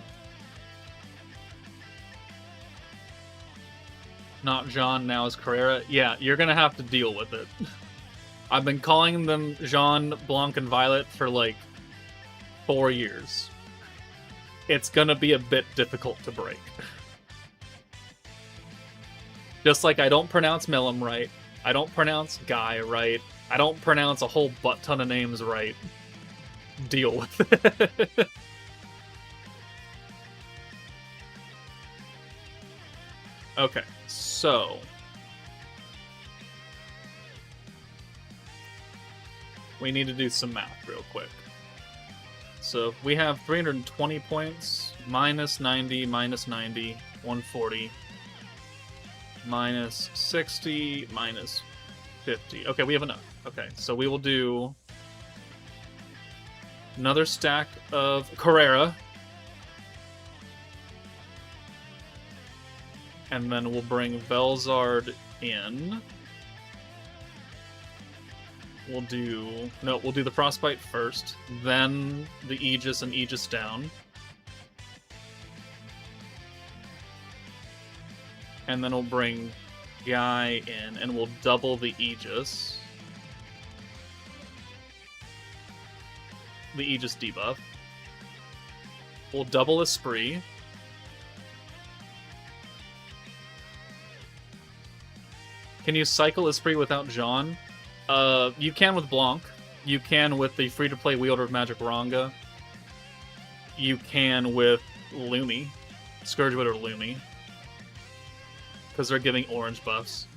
Not Jean, now is Carrera. Yeah, you're gonna have to deal with it. I've been calling them Jean, Blanc, and Violet for like 4 years. It's gonna be a bit difficult to break. Just like I don't pronounce Milim right, I don't pronounce Guy right, I don't pronounce a whole butt ton of names right. Deal with it. Okay, so... we need to do some math real quick. So if we have 320 points, minus 90, 140, minus 60, minus 50. Okay, we have enough. Okay, so we will do another stack of Carrera. And then we'll bring Velzard in. We'll do the Frostbite first, then the Aegis and Aegis down. And then we'll bring Guy in, and we'll double the Aegis. The Aegis debuff. We'll double Esprit. Can you cycle Esprit without Jean? You can with Blanc. You can with the free-to-play Wielder of Magic Ranga. You can with Lumi. Scourgewood or Lumi. Because they're giving orange buffs.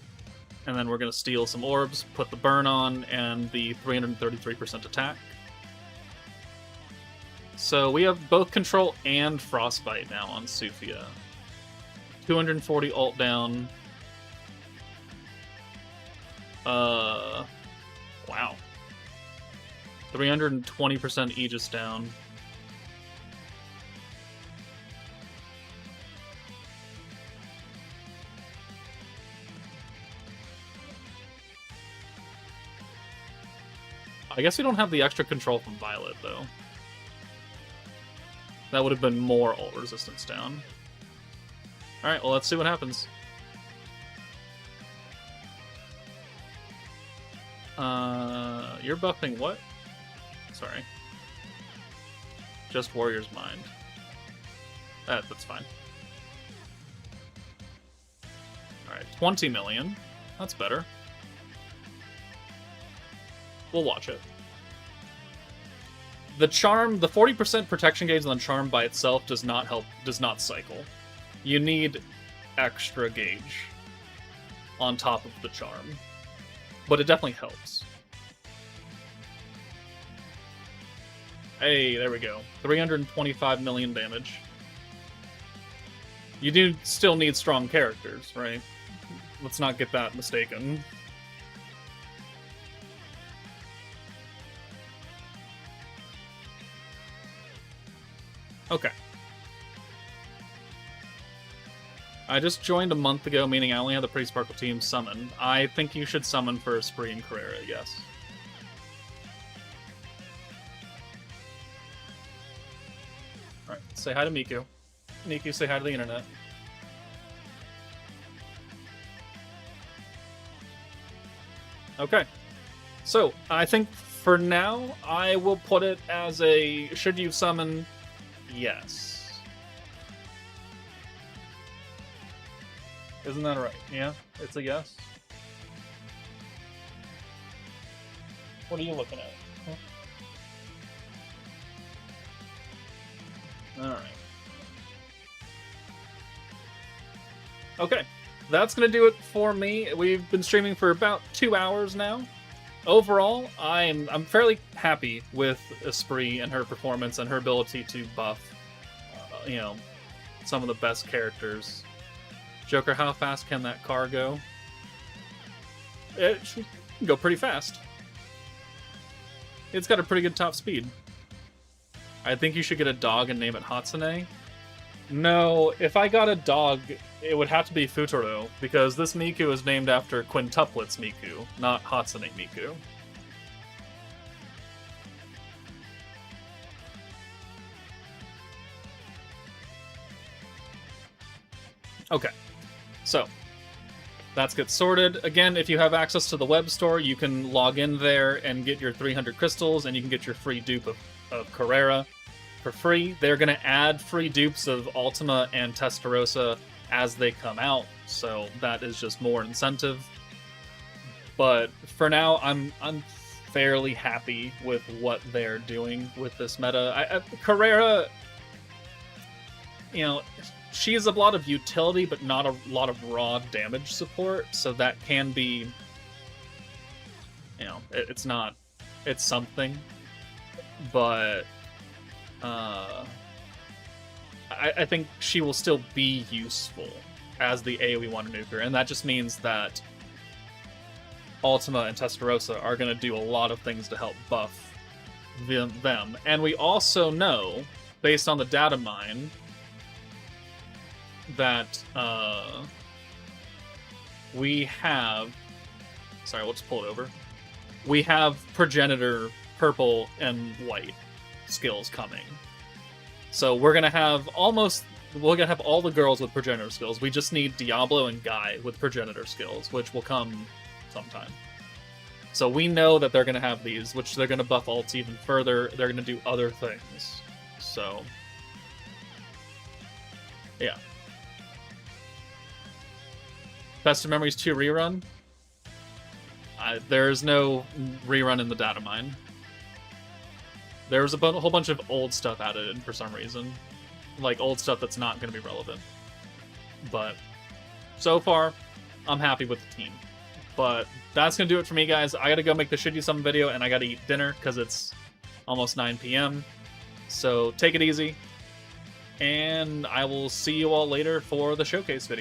And then we're going to steal some orbs, put the burn on, and the 333% attack. So we have both Control and Frostbite now on Sufia. 240 ult down. Wow. 320% Aegis down. I guess we don't have the extra control from Violet, though. That would have been more ult resistance down. Alright, well, let's see what happens. You're buffing what? Sorry. Just Warrior's Mind. That's fine. Alright, 20 million. That's better. We'll watch it. The Charm, the 40% protection gauge on the Charm by itself does not help, does not cycle. You need extra gauge on top of the Charm. But it definitely helps. Hey, there we go. 325 million damage. You do still need strong characters, right? Let's not get that mistaken. Okay. I just joined a month ago, meaning I only had the Pretty Sparkle team summon. I think you should summon for Esprit and Carrera, yes. Alright, say hi to Miku. Miku, say hi to the internet. Okay. So, I think for now, I will put it as a should you summon, yes. Isn't that right? Yeah, it's a yes. What are you looking at? Alright. Okay, that's gonna do it for me. We've been streaming for about 2 hours now. Overall, I'm fairly happy with Esprit and her performance and her ability to buff, you know, some of the best characters. Joker, how fast can that car go? It should go pretty fast. It's got a pretty good top speed. I think you should get a dog and name it Hatsune. No, if I got a dog, it would have to be Futuro, because this Miku is named after quintuplets Miku, not Hatsune Miku. Okay, so that's get sorted. Again, if you have access to the web store, you can log in there and get your 300 crystals, and you can get your free dupe of Carrera for free. They're going to add free dupes of Ultima and Testarossa as they come out, so that is just more incentive. But for now, I'm fairly happy with what they're doing with this meta. Carrera, you know, she has a lot of utility, but not a lot of raw damage support, so that can be, you know, it's something, but I think she will still be useful as the AoE Wonder Nuker, and that just means that Ultima and Testarossa are going to do a lot of things to help buff them. And we also know, based on the data mine, that we have... Sorry, let's pull it over. We have Progenitor purple and white skills coming. So we're gonna have all the girls with Progenitor skills. We just need Diablo and Guy with Progenitor skills, which will come sometime. So we know that they're gonna have these, which they're gonna buff ults even further. They're gonna do other things. So yeah. Best of Memories 2 rerun? There's no rerun in the data mine. There was a whole bunch of old stuff added in for some reason. Like, old stuff that's not going to be relevant. But, so far, I'm happy with the team. But, that's going to do it for me, guys. I gotta go make the Should You Summon video, and I gotta eat dinner, because it's almost 9 p.m. So, take it easy. And I will see you all later for the showcase video.